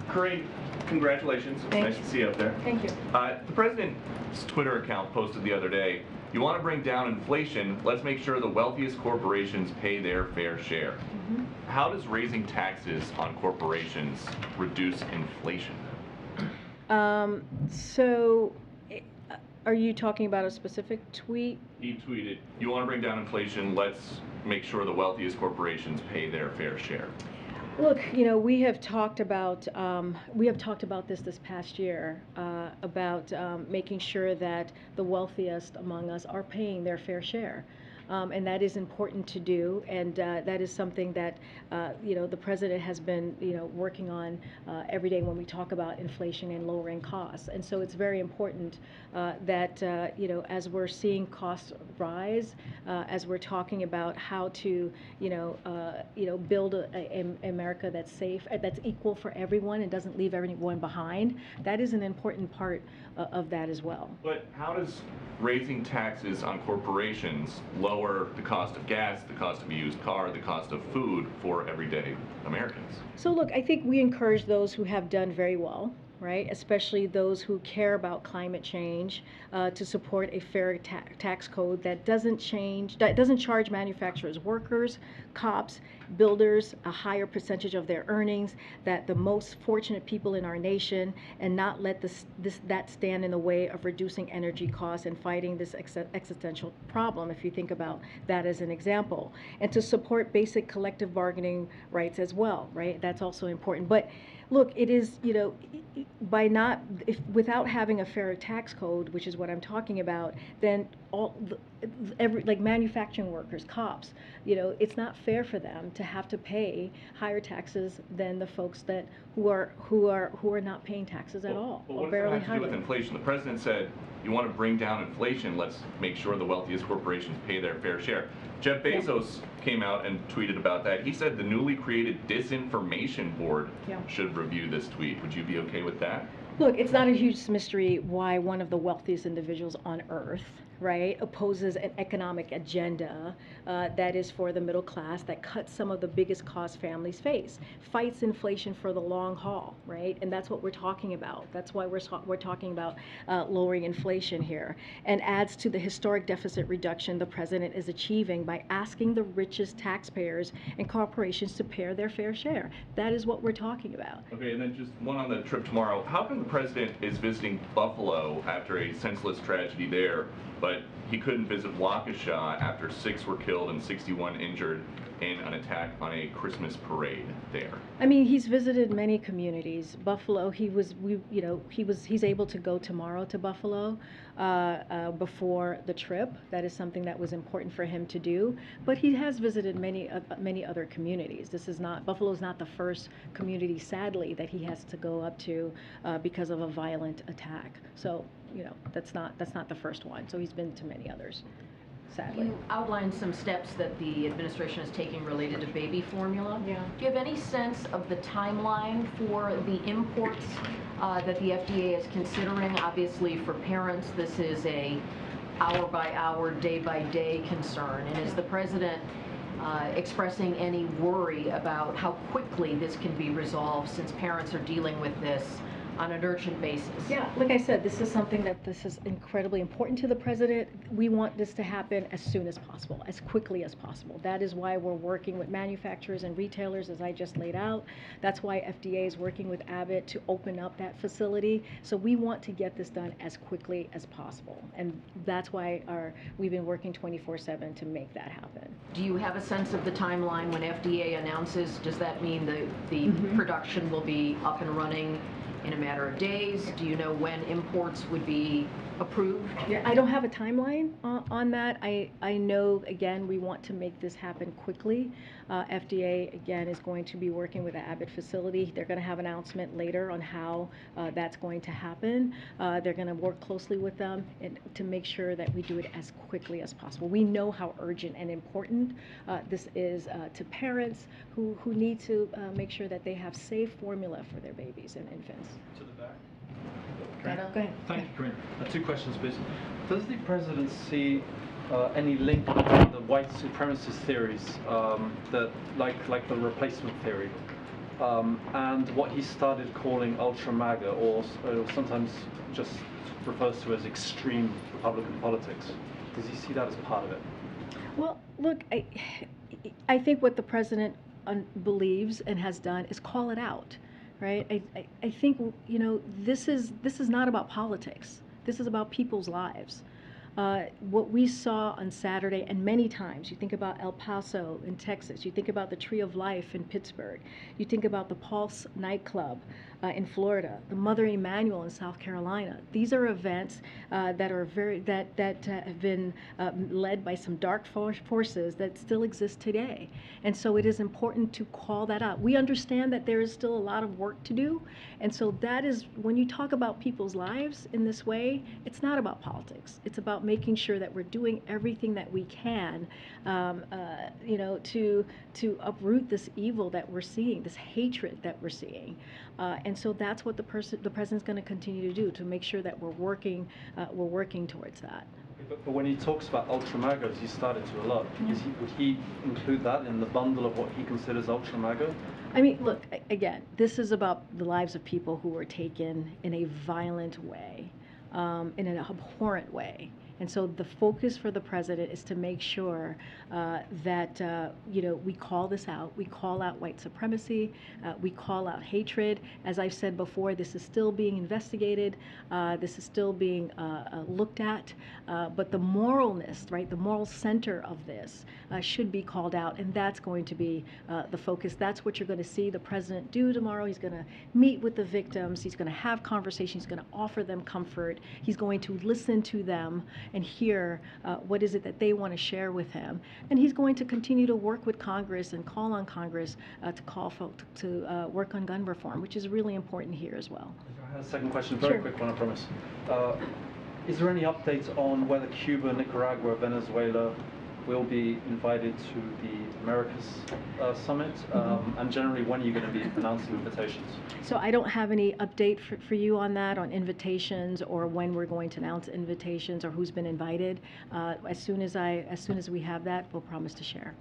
Karine, congratulations. It's nice to see you up there. Thank you. The president's Twitter account posted the other day, "You want to bring down inflation, let's make sure the wealthiest corporations pay their fair share." Mm-hmm. How does raising taxes on corporations reduce inflation? Are you talking about a specific tweet? He tweeted, "You want to bring down inflation, let's make sure the wealthiest corporations pay their fair share." Look, we have talked about this past year about making sure that the wealthiest among us are paying their fair share. and that is important to do, and that is something that the president has been working on every day when we talk about inflation and lowering costs. And so it's very important that as we're seeing costs rise, as we're talking about how to build a America that's safe, that's equal for everyone and doesn't leave everyone behind, that is an important part of that as well. But how does raising taxes on corporations lower the cost of gas, the cost of a used car, the cost of food for everyday Americans? So look, I think we encourage those who have done very well, right, especially those who care about climate change, to support a fair tax code that doesn't charge manufacturers, workers, cops, builders a higher percentage of their earnings, that the most fortunate people in our nation, and not let that stand in the way of reducing energy costs and fighting this existential problem, if you think about that as an example. And to support basic collective bargaining rights as well, right? That's also important. But look, it is, without having a fair tax code, which is what I'm talking about, then like manufacturing workers, cops, it's not fair for them to have to pay higher taxes than the folks who are not paying taxes at all. Well, what does that have to do with inflation? The president said, you want to bring down inflation, let's make sure the wealthiest corporations pay their fair share. Jeff Bezos came out and tweeted about that. He said the newly created Disinformation Board should review this tweet. Would you be okay with that? Look, it's not a huge mystery why one of the wealthiest individuals on earth, right, opposes an economic agenda that is for the middle class, that cuts some of the biggest costs families face, fights inflation for the long haul, right? And that's what we're talking about. That's why we're talking about lowering inflation here, and adds to the historic deficit reduction the president is achieving by asking the richest taxpayers and corporations to pay their fair share. That is what we're talking about. Okay, and then just one on the trip tomorrow. How come the president is visiting Buffalo after a senseless tragedy there, but he couldn't visit Waukesha after 6 were killed and 61 injured in an attack on a Christmas parade there? I mean, he's visited many communities. Buffalo, he's able to go tomorrow to Buffalo before the trip. That is something that was important for him to do. But he has visited many other communities. Buffalo's not the first community, sadly, that he has to go up to because of a violent attack. So, that's not the first one. So he's been to many others, sadly. You outlined some steps that the administration is taking related to baby formula. Yeah. Do you have any sense of the timeline for the imports that the FDA is considering? Obviously, for parents, this is a hour-by-hour, day-by-day concern. And is the president expressing any worry about how quickly this can be resolved, since parents are dealing with this on an urgent basis? Yeah, like I said, this is something that this is incredibly important to the president. We want this to happen as soon as possible, as quickly as possible. That is why we're working with manufacturers and retailers, as I just laid out. That's why FDA is working with Abbott to open up that facility. So we want to get this done as quickly as possible. And that's why we've been working 24/7 to make that happen. Do you have a sense of the timeline when FDA announces? Does that mean the production will be up and running in a matter of days? Do you know when imports would be approved? Yeah, I don't have a timeline on that. I know, again, we want to make this happen quickly. FDA, again, is going to be working with the Abbott facility. They're going to have an announcement later on how that's going to happen. They're going to work closely with them to make sure that we do it as quickly as possible. We know how urgent and important this is to parents who need to make sure that they have safe formula for their babies and infants. To the back. Go ahead. Thank you, Karine. 2 questions, please. Does the president see any link between the white supremacist theories, that like the replacement theory, and what he started calling ultra MAGA, or sometimes just refers to as extreme Republican politics? Does he see that as part of it? Well, look, I think what the president believes and has done is call it out. Right? I think, this is not about politics. This is about people's lives. What we saw on Saturday, and many times, you think about El Paso in Texas, you think about the Tree of Life in Pittsburgh, you think about the Pulse nightclub in Florida, the Mother Emanuel in South Carolina. These are events that are have been led by some dark forces that still exist today. And so it is important to call that out. We understand that there is still a lot of work to do. And so that is, when you talk about people's lives in this way, it's not about politics. It's about making sure that we're doing everything that we can, to uproot this evil that we're seeing, this hatred that we're seeing. And so that's what the president's going to continue to do, to make sure that we're working towards that. But when he talks about ultra-MAGA, as he started to a lot, would he include that in the bundle of what he considers ultra-MAGA? I mean, look, again, this is about the lives of people who were taken in a violent way, in an abhorrent way. And so the focus for the president is to make sure that we call this out. We call out white supremacy. We call out hatred. As I've said before, this is still being investigated. This is still being looked at. But the moralness, right, the moral center of this should be called out, and that's going to be the focus. That's what you're going to see the president do tomorrow. He's going to meet with the victims. He's going to have conversations. He's going to offer them comfort. He's going to listen to them and hear what is it that they want to share with him. And he's going to continue to work with Congress and call on Congress to call folks to work on gun reform, which is really important here as well. I have a second question, very quick one, I promise. Is there any updates on whether Cuba, Nicaragua, Venezuela will be invited to the Americas Summit? And generally, when are you going to be announcing invitations? So I don't have any update for you on that, on invitations or when we're going to announce invitations or who's been invited. As soon as we have that, we'll promise to share.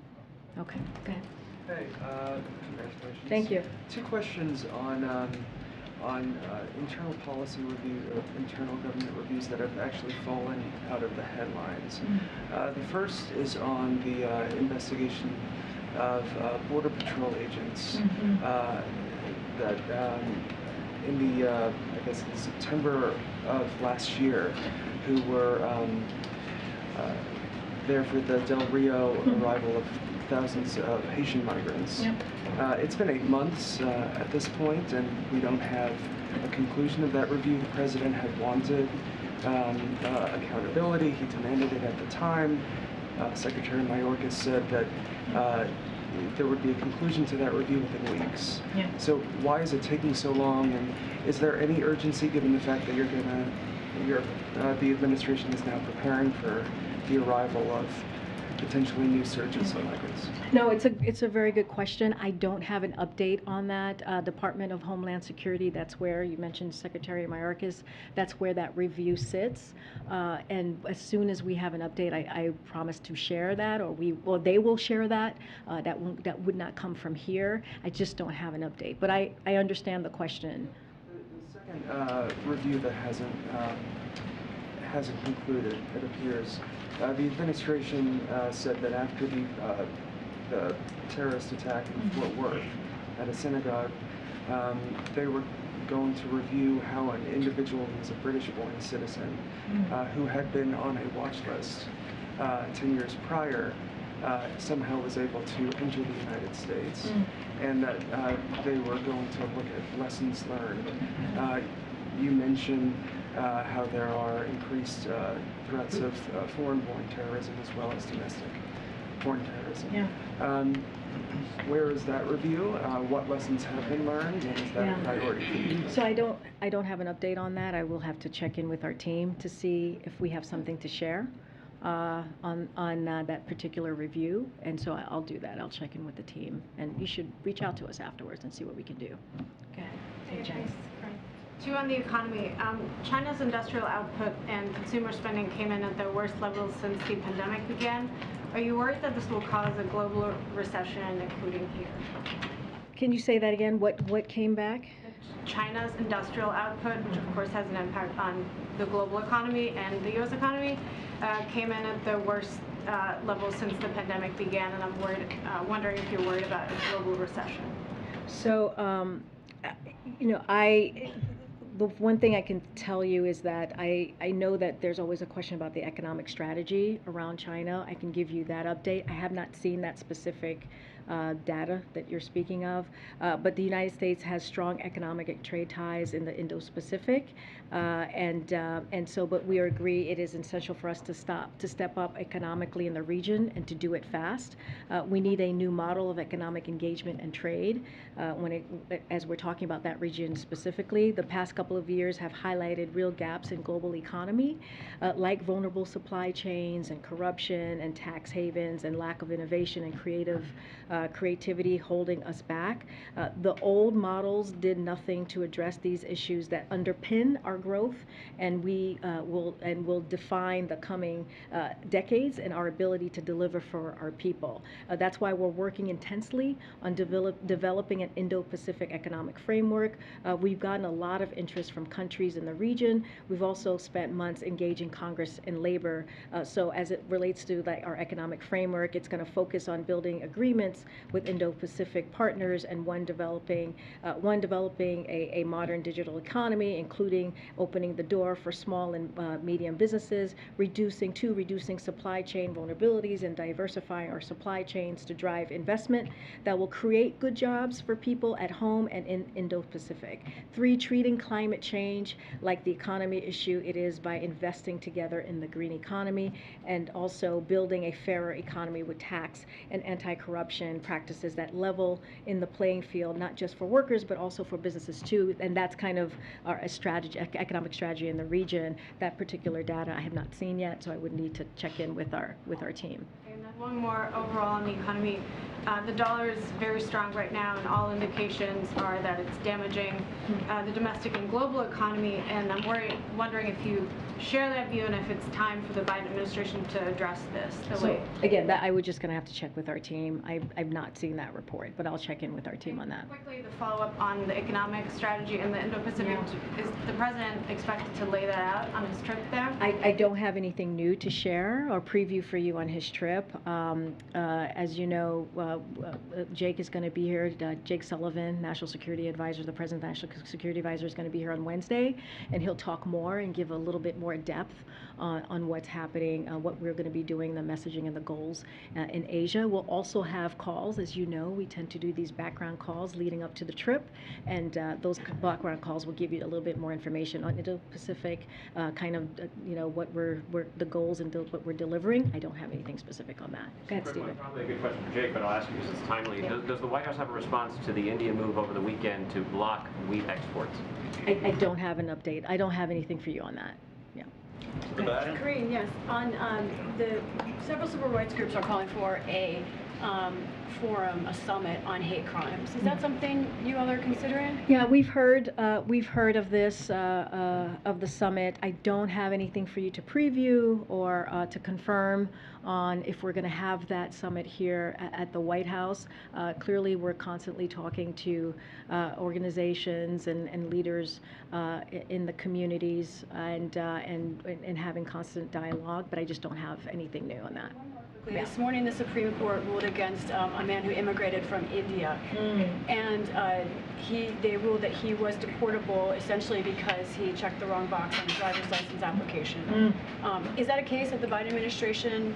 Okay, go ahead. Hey, congratulations. Thank you. Two questions on internal policy review, internal government reviews that have actually fallen out of the headlines. The first is on the investigation of Border Patrol agents that in the, I guess in September of last year, who were there for the Del Rio arrival of thousands of Haitian migrants. It's been 8 months at this point, and we don't have a conclusion of that review. The president had wanted accountability. He demanded it at the time. Secretary Mayorkas said that there would be a conclusion to that review within weeks. So why is it taking so long, and is there any urgency given the fact that the administration is now preparing for the arrival of potentially new surges of migrants? No, it's a very good question. I don't have an update on that. Department of Homeland Security, that's where you mentioned Secretary Mayorkas, that's where that review sits. And as soon as we have an update, I promise to share that, or they will share that. That would not come from here. I just don't have an update, but I understand the question. The second review that hasn't concluded, it appears. The administration said that after the terrorist attack in Fort Worth at a synagogue, they were going to review how an individual who was a British-born citizen who had been on a watch list 10 years prior somehow was able to enter the United States, and that they were going to look at lessons learned. You mentioned how there are increased threats of foreign-born terrorism as well as domestic foreign terrorism. Where is that review? What lessons have been learned, and is that a priority for you? So I don't have an update on that. I will have to check in with our team to see if we have something to share on that particular review, and so I'll do that. I'll check in with the team, and you should reach out to us afterwards and see what we can do. Okay. Hey, Janice. Two on the economy. China's industrial output and consumer spending came in at their worst levels since the pandemic began. Are you worried that this will cause a global recession, including here? Can you say that again? What came back? China's industrial output, which of course has an impact on the global economy and the U.S. economy, came in at their worst levels since the pandemic began, and I'm wondering if you're worried about a global recession. So, the one thing I can tell you is that I know that there's always a question about the economic strategy around China. I can give you that update. I have not seen that specific data that you're speaking of. But the United States has strong economic and trade ties in the Indo-Pacific, but we agree it is essential for us to step up economically in the region and to do it fast. We need a new model of economic engagement and trade. As we're talking about that region specifically, the past couple of years have highlighted real gaps in global economy, like vulnerable supply chains and corruption and tax havens and lack of innovation and creativity holding us back. The old models did nothing to address these issues that underpin our growth, and will define the coming decades and our ability to deliver for our people. That's why we're working intensely on developing an Indo-Pacific economic framework. We've gotten a lot of interest from countries in the region. We've also spent months engaging Congress and labor. So as it relates to our economic framework, it's going to focus on building agreements with Indo-Pacific partners and one developing a modern digital economy, including opening the door for small and medium businesses, reducing supply chain vulnerabilities and diversifying our supply chains to drive investment that will create good jobs for people at home and in Indo-Pacific. 3, treating climate change like the economy issue it is by investing together in the green economy, and also building a fairer economy with tax and anti-corruption practices that level in the playing field, not just for workers, but also for businesses too. And that's kind of our economic strategy in the region. That particular data I have not seen yet, so I would need to check in with our team. And then one more overall on the economy. The dollar is very strong right now, and all indications are that it's damaging the domestic and global economy. And I'm wondering if you share that view and if it's time for the Biden administration to address this. Again, that I would just going to have to check with our team. I've not seen that report, but I'll check in with our team on that. Quickly, the follow-up on the economic strategy in the Indo-Pacific. Yeah. Is the president expected to lay that out on his trip there? I don't have anything new to share or preview for you on his trip. As you know, Jake is going to be here. Jake Sullivan, National Security Advisor, the President's National Security Advisor, is going to be here on Wednesday, and he'll talk more and give a little bit more depth on what's happening, what we're going to be doing, the messaging and the goals in Asia. We'll also have calls. As you know, we tend to do these background calls leading up to the trip, and those background calls will give you a little bit more information on Indo-Pacific, what the goals and what we're delivering. I don't have anything specific on that. Go ahead, Stephen. Probably a good question for Jake, but I'll ask you because it's timely. Yeah. Does the White House have a response to the India move over the weekend to block wheat exports? I don't have an update. I don't have anything for you on that. Yeah. Karine, yes. On several civil rights groups are calling for a forum, a summit on hate crimes. Is that something you all are considering? Yeah, we've heard of this, of the summit. I don't have anything for you to preview or to confirm on if we're going to have that summit here at the White House. Clearly, we're constantly talking to organizations and leaders in the communities and having constant dialogue, but I just don't have anything new on that. Yeah. This morning, the Supreme Court ruled against a man who immigrated from India, and they ruled that he was deportable essentially because he checked the wrong box on his driver's license application. Is that a case that the Biden administration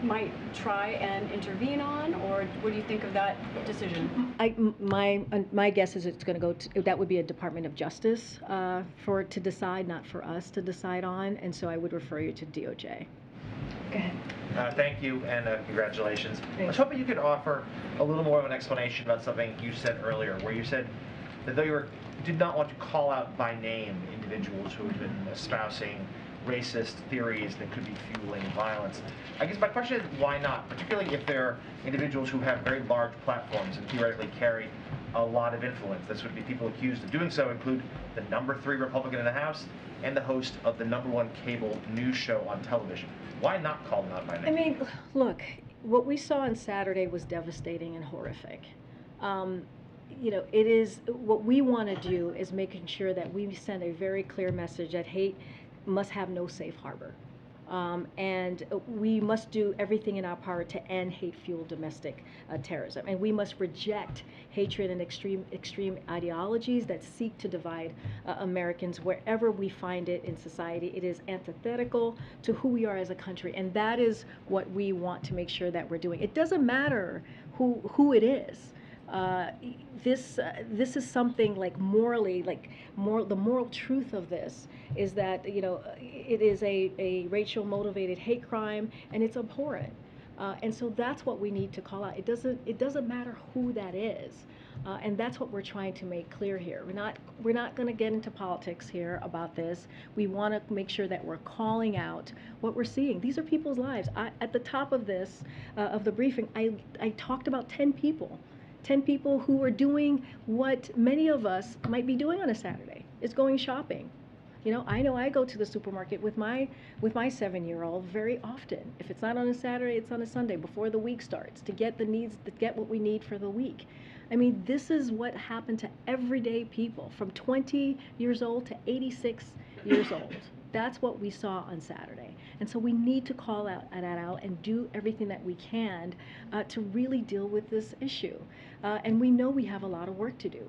might try and intervene on, or what do you think of that decision? My guess is it's going to go to, that would be a Department of Justice to decide, not for us to decide on, and so I would refer you to DOJ. Go ahead. Thank you, and congratulations. Thanks. I was hoping you could offer a little more of an explanation about something you said earlier, where you said that though you did not want to call out by name individuals who have been espousing racist theories that could be fueling violence. I guess my question is, why not? Particularly if they're individuals who have very large platforms and theoretically carry a lot of influence. This would be people accused of doing so include the #3 Republican in the House and the host of the #1 cable news show on television. Why not call them out by name? I mean, look, what we saw on Saturday was devastating and horrific. It is what we want to do is making sure that we send a very clear message that hate must have no safe harbor. And we must do everything in our power to end hate-fueled domestic terrorism. And we must reject hatred and extreme ideologies that seek to divide Americans wherever we find it in society. It is antithetical to who we are as a country. And that is what we want to make sure that we're doing. It doesn't matter who it is. This is something like morally, the moral truth of this is that, it is a racial motivated hate crime, and it's abhorrent. And so that's what we need to call out. It doesn't matter who that is. And that's what we're trying to make clear here. We're not going to get into politics here about this. We want to make sure that we're calling out what we're seeing. These are people's lives. At the top of this, of the briefing, I talked about 10 people. 10 people who are doing what many of us might be doing on a Saturday. It's going shopping. I know I go to the supermarket with my 7-year-old very often. If it's not on a Saturday, it's on a Sunday before the week starts to get what we need for the week. I mean, this is what happened to everyday people from 20 years old to 86 years old. That's what we saw on Saturday. And so we need to call that out and do everything that we can to really deal with this issue. And we know we have a lot of work to do.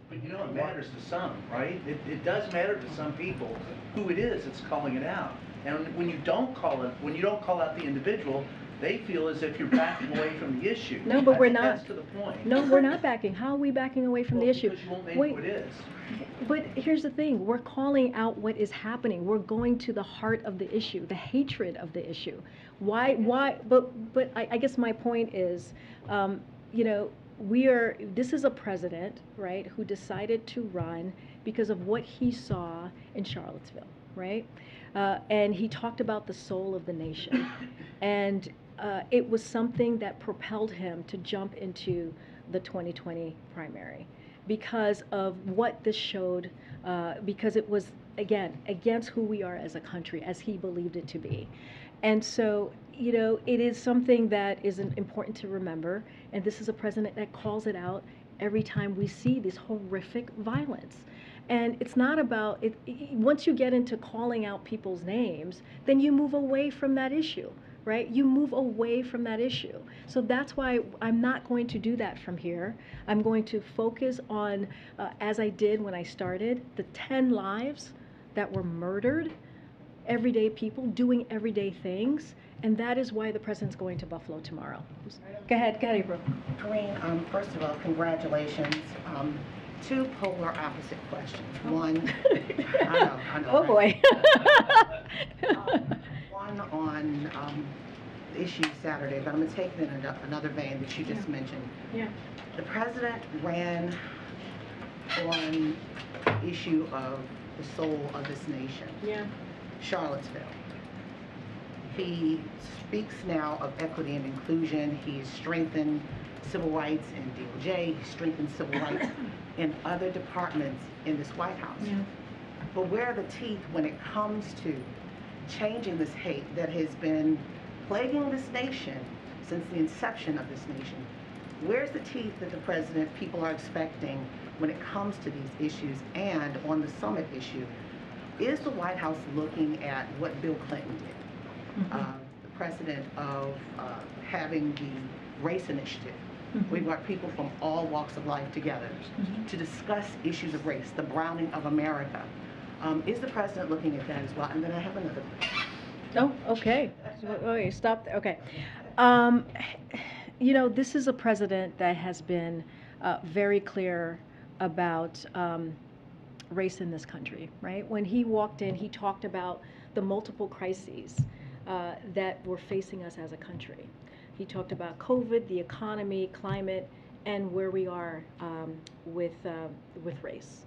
But it matters to some, right? It does matter to some people who it is that's calling it out. And when you don't call out the individual, they feel as if you're backing away from the issue. No, but we're not. That's to the point. No, we're not backing. How are we backing away from the issue? Because you won't name Wait, who it is. But here's the thing. We're calling out what is happening. We're going to the heart of the issue, the hatred of the issue. Why, but I guess my point is, this is a president, right, who decided to run because of what he saw in Charlottesville, right? And he talked about the soul of the nation. And it was something that propelled him to jump into the 2020 primary because of what this showed, because it was, again, against who we are as a country, as he believed it to be. And so, it is something that is important to remember, and this is a president that calls it out every time we see this horrific violence. And it's not about, once you get into calling out people's names, then you move away from that issue, right? You move away from that issue. So that's why I'm not going to do that from here. I'm going to focus on, as I did when I started, the 10 lives that were murdered, everyday people doing everyday things, and that is why the president's going to Buffalo tomorrow. Go ahead, April. Karine, first of all, congratulations. Two polar opposite questions. One, I know. Oh boy. One on the issue Saturday, but I'm going to take it in another vein that you just mentioned. Yeah. The president ran on the issue of the soul of this nation. Yeah. Charlottesville. He speaks now of equity and inclusion. He's strengthened civil rights in DOJ. He's strengthened civil rights in other departments in this White House. Yeah. But where are the teeth when it comes to changing this hate that has been plaguing this nation since the inception of this nation? Where's the teeth that the people are expecting when it comes to these issues? And on the summit issue, is the White House looking at what Bill Clinton did? Mm-hmm. The precedent of having the race initiative. Mm-hmm. We brought people from all walks of life together to discuss issues of race, the browning of America. Is the president looking at that as well? And then I have another question. Oh, okay. Okay, stop there. Okay. This is a president that has been very clear about race in this country, right? When he walked in, he talked about the multiple crises that were facing us as a country. He talked about COVID, the economy, climate, and where we are with race.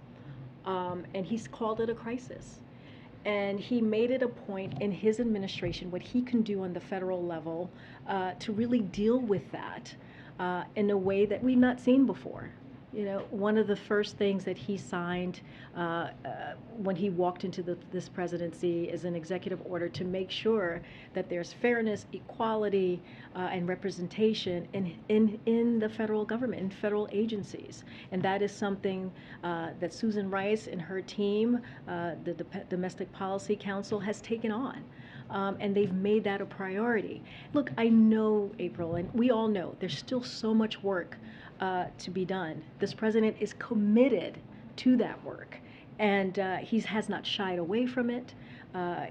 And he's called it a crisis. And he made it a point in his administration, what he can do on the federal level to really deal with that in a way that we've not seen before. One of the first things that he signed when he walked into this presidency is an executive order to make sure that there's fairness, equality, and representation in the federal government, in federal agencies. And that is something that Susan Rice and her team, the Domestic Policy Council, has taken on. And they've made that a priority. Look, I know, April, and we all know, there's still so much work to be done. This president is committed to that work, and he has not shied away from it.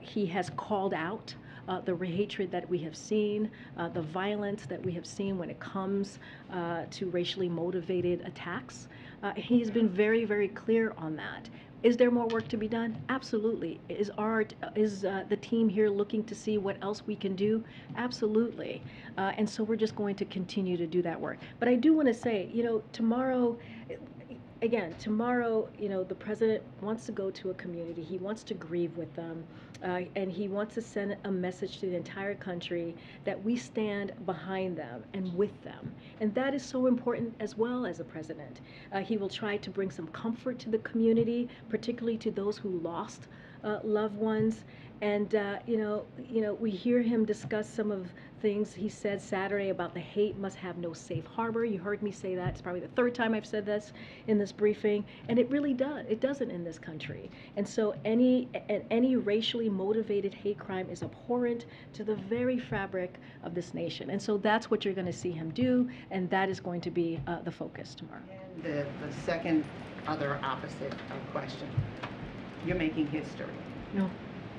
He has called out the hatred that we have seen, the violence that we have seen when it comes to racially motivated attacks. He's been very, very clear on that. Is there more work to be done? Absolutely. Is the team here looking to see what else we can do? Absolutely. And so we're just going to continue to do that work. But I do want to say, tomorrow, the president wants to go to a community. He wants to grieve with them. And he wants to send a message to the entire country that we stand behind them and with them. And that is so important as well as a president. He will try to bring some comfort to the community, particularly to those who lost loved ones. And, we hear him discuss some of things he said Saturday about the hate must have no safe harbor. You heard me say that. It's probably the third time I've said this in this briefing. And it really does. It doesn't in this country. And so any racially motivated hate crime is abhorrent to the very fabric of this nation. And so that's what you're going to see him do. And that is going to be the focus tomorrow. And the second other opposite question, you're making history. No.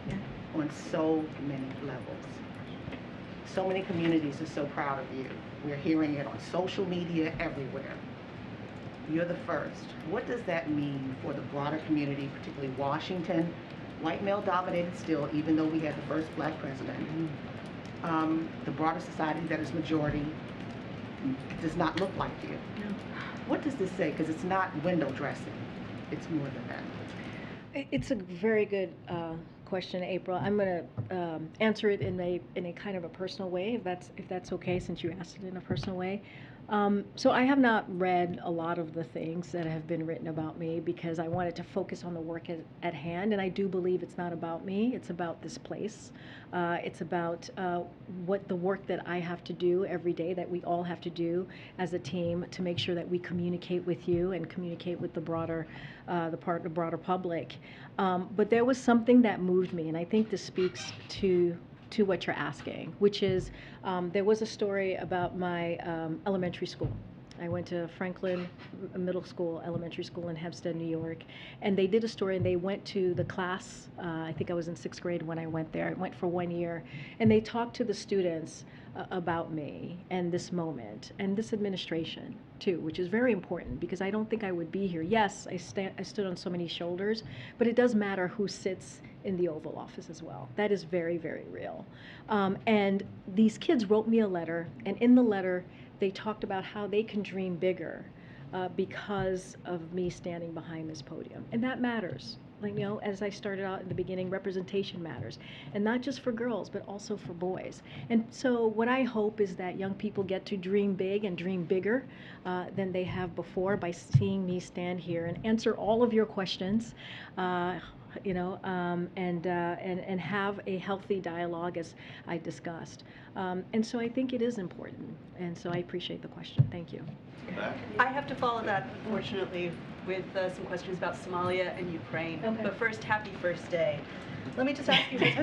Yeah. On so many levels. So many communities are so proud of you. We're hearing it on social media everywhere. You're the first. What does that mean for the broader community, particularly Washington, white male dominated still, even though we had the first black president? The broader society that is majority does not look like you. No. What does this say? Because it's not window dressing. It's more than that. It's a very good question, April. I'm going to answer it in a kind of a personal way, if that's okay, since you asked it in a personal way. So I have not read a lot of the things that have been written about me because I wanted to focus on the work at hand, and I do believe it's not about me. It's about this place. It's about what the work that I have to do every day, that we all have to do as a team to make sure that we communicate with you and communicate with the broader public. But there was something that moved me, and I think this speaks to what you're asking, which is there was a story about my elementary school. I went to Franklin Middle School, elementary school in Hempstead, New York, and they did a story, and they went to the class. I think I was in 6th grade when I went there. I went for 1 year, and they talked to the students about me and this moment and this administration too, which is very important because I don't think I would be here. Yes, I stood on so many shoulders, but it does matter who sits in the Oval Office as well. That is very, very real. And these kids wrote me a letter, and in the letter, they talked about how they can dream bigger because of me standing behind this podium. And that matters. Like, as I started out in the beginning, representation matters. And not just for girls, but also for boys. And so what I hope is that young people get to dream big and dream bigger than they have before by seeing me stand here and answer all of your questions. And have a healthy dialogue as I discussed. And so I think it is important. And so I appreciate the question. Thank you. I have to follow that, unfortunately, with some questions about Somalia and Ukraine. Okay. But first, happy first day. Let me just ask you this.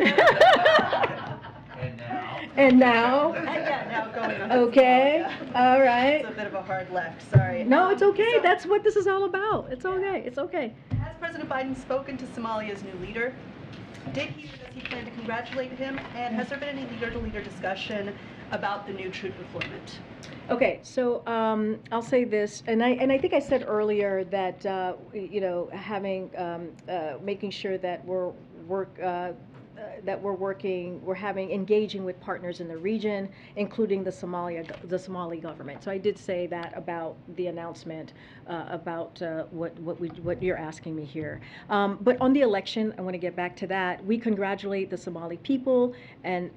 And now? Yeah, now going on. Okay, all right. It's a bit of a hard left, sorry. No, it's okay. That's what this is all about. It's okay. It's okay. Has President Biden spoken to Somalia's new leader? Did he or does he plan to congratulate him? And has there been any leader-to-leader discussion about the new troop deployment? Okay, so I'll say this, and I think I said earlier that having making sure that we're engaging with partners in the region, including the Somali government. So I did say that about the announcement about what you're asking me here. But on the election, I want to get back to that. We congratulate the Somali people and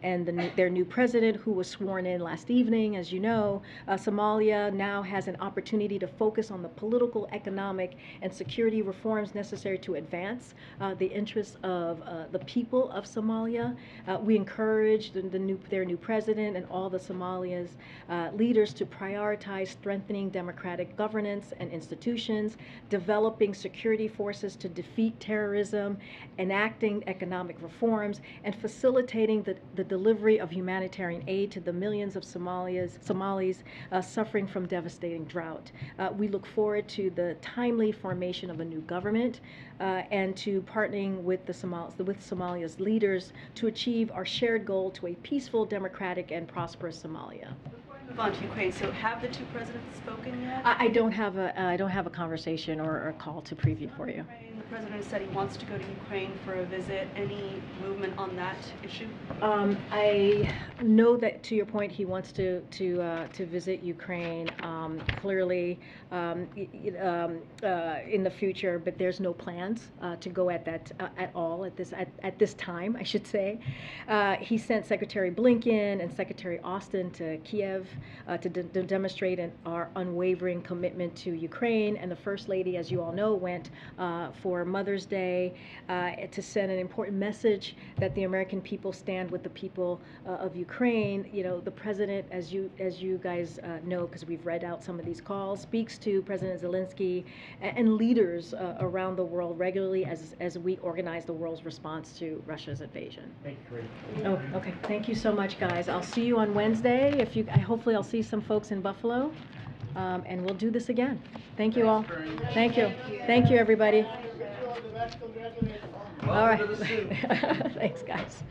their new president, who was sworn in last evening. As you know, Somalia now has an opportunity to focus on the political, economic, and security reforms necessary to advance the interests of the people of Somalia. We encourage their new president and all the Somalia's leaders to prioritize strengthening democratic governance and institutions, developing security forces to defeat terrorism, enacting economic reforms, and facilitating the delivery of humanitarian aid to the millions of Somalis suffering from devastating drought. We look forward to the timely formation of a new government and to partnering with with Somalia's leaders to achieve our shared goal to a peaceful, democratic, and prosperous Somalia. Move on to Ukraine. So have the two presidents spoken yet? I don't have a conversation or a call to preview for you. The president said he wants to go to Ukraine for a visit. Any movement on that issue? I know that, to your point, he wants to visit Ukraine clearly in the future, but there's no plans to go at all at this time, I should say. He sent Secretary Blinken and Secretary Austin to Kiev to demonstrate our unwavering commitment to Ukraine, and the First Lady, as you all know, went for Mother's Day to send an important message that the American people stand with the people of Ukraine. You know, the president, as you guys know, because we've read out some of these calls, speaks to President Zelensky and leaders around the world regularly as we organize the world's response to Russia's invasion. Thank you, Karine. Oh, okay. Thank you so much, guys. I'll see you on Wednesday. Hopefully I'll see some folks in Buffalo, and we'll do this again. Thank you all. Thank you. Thank you, everybody. All right. Thanks, guys.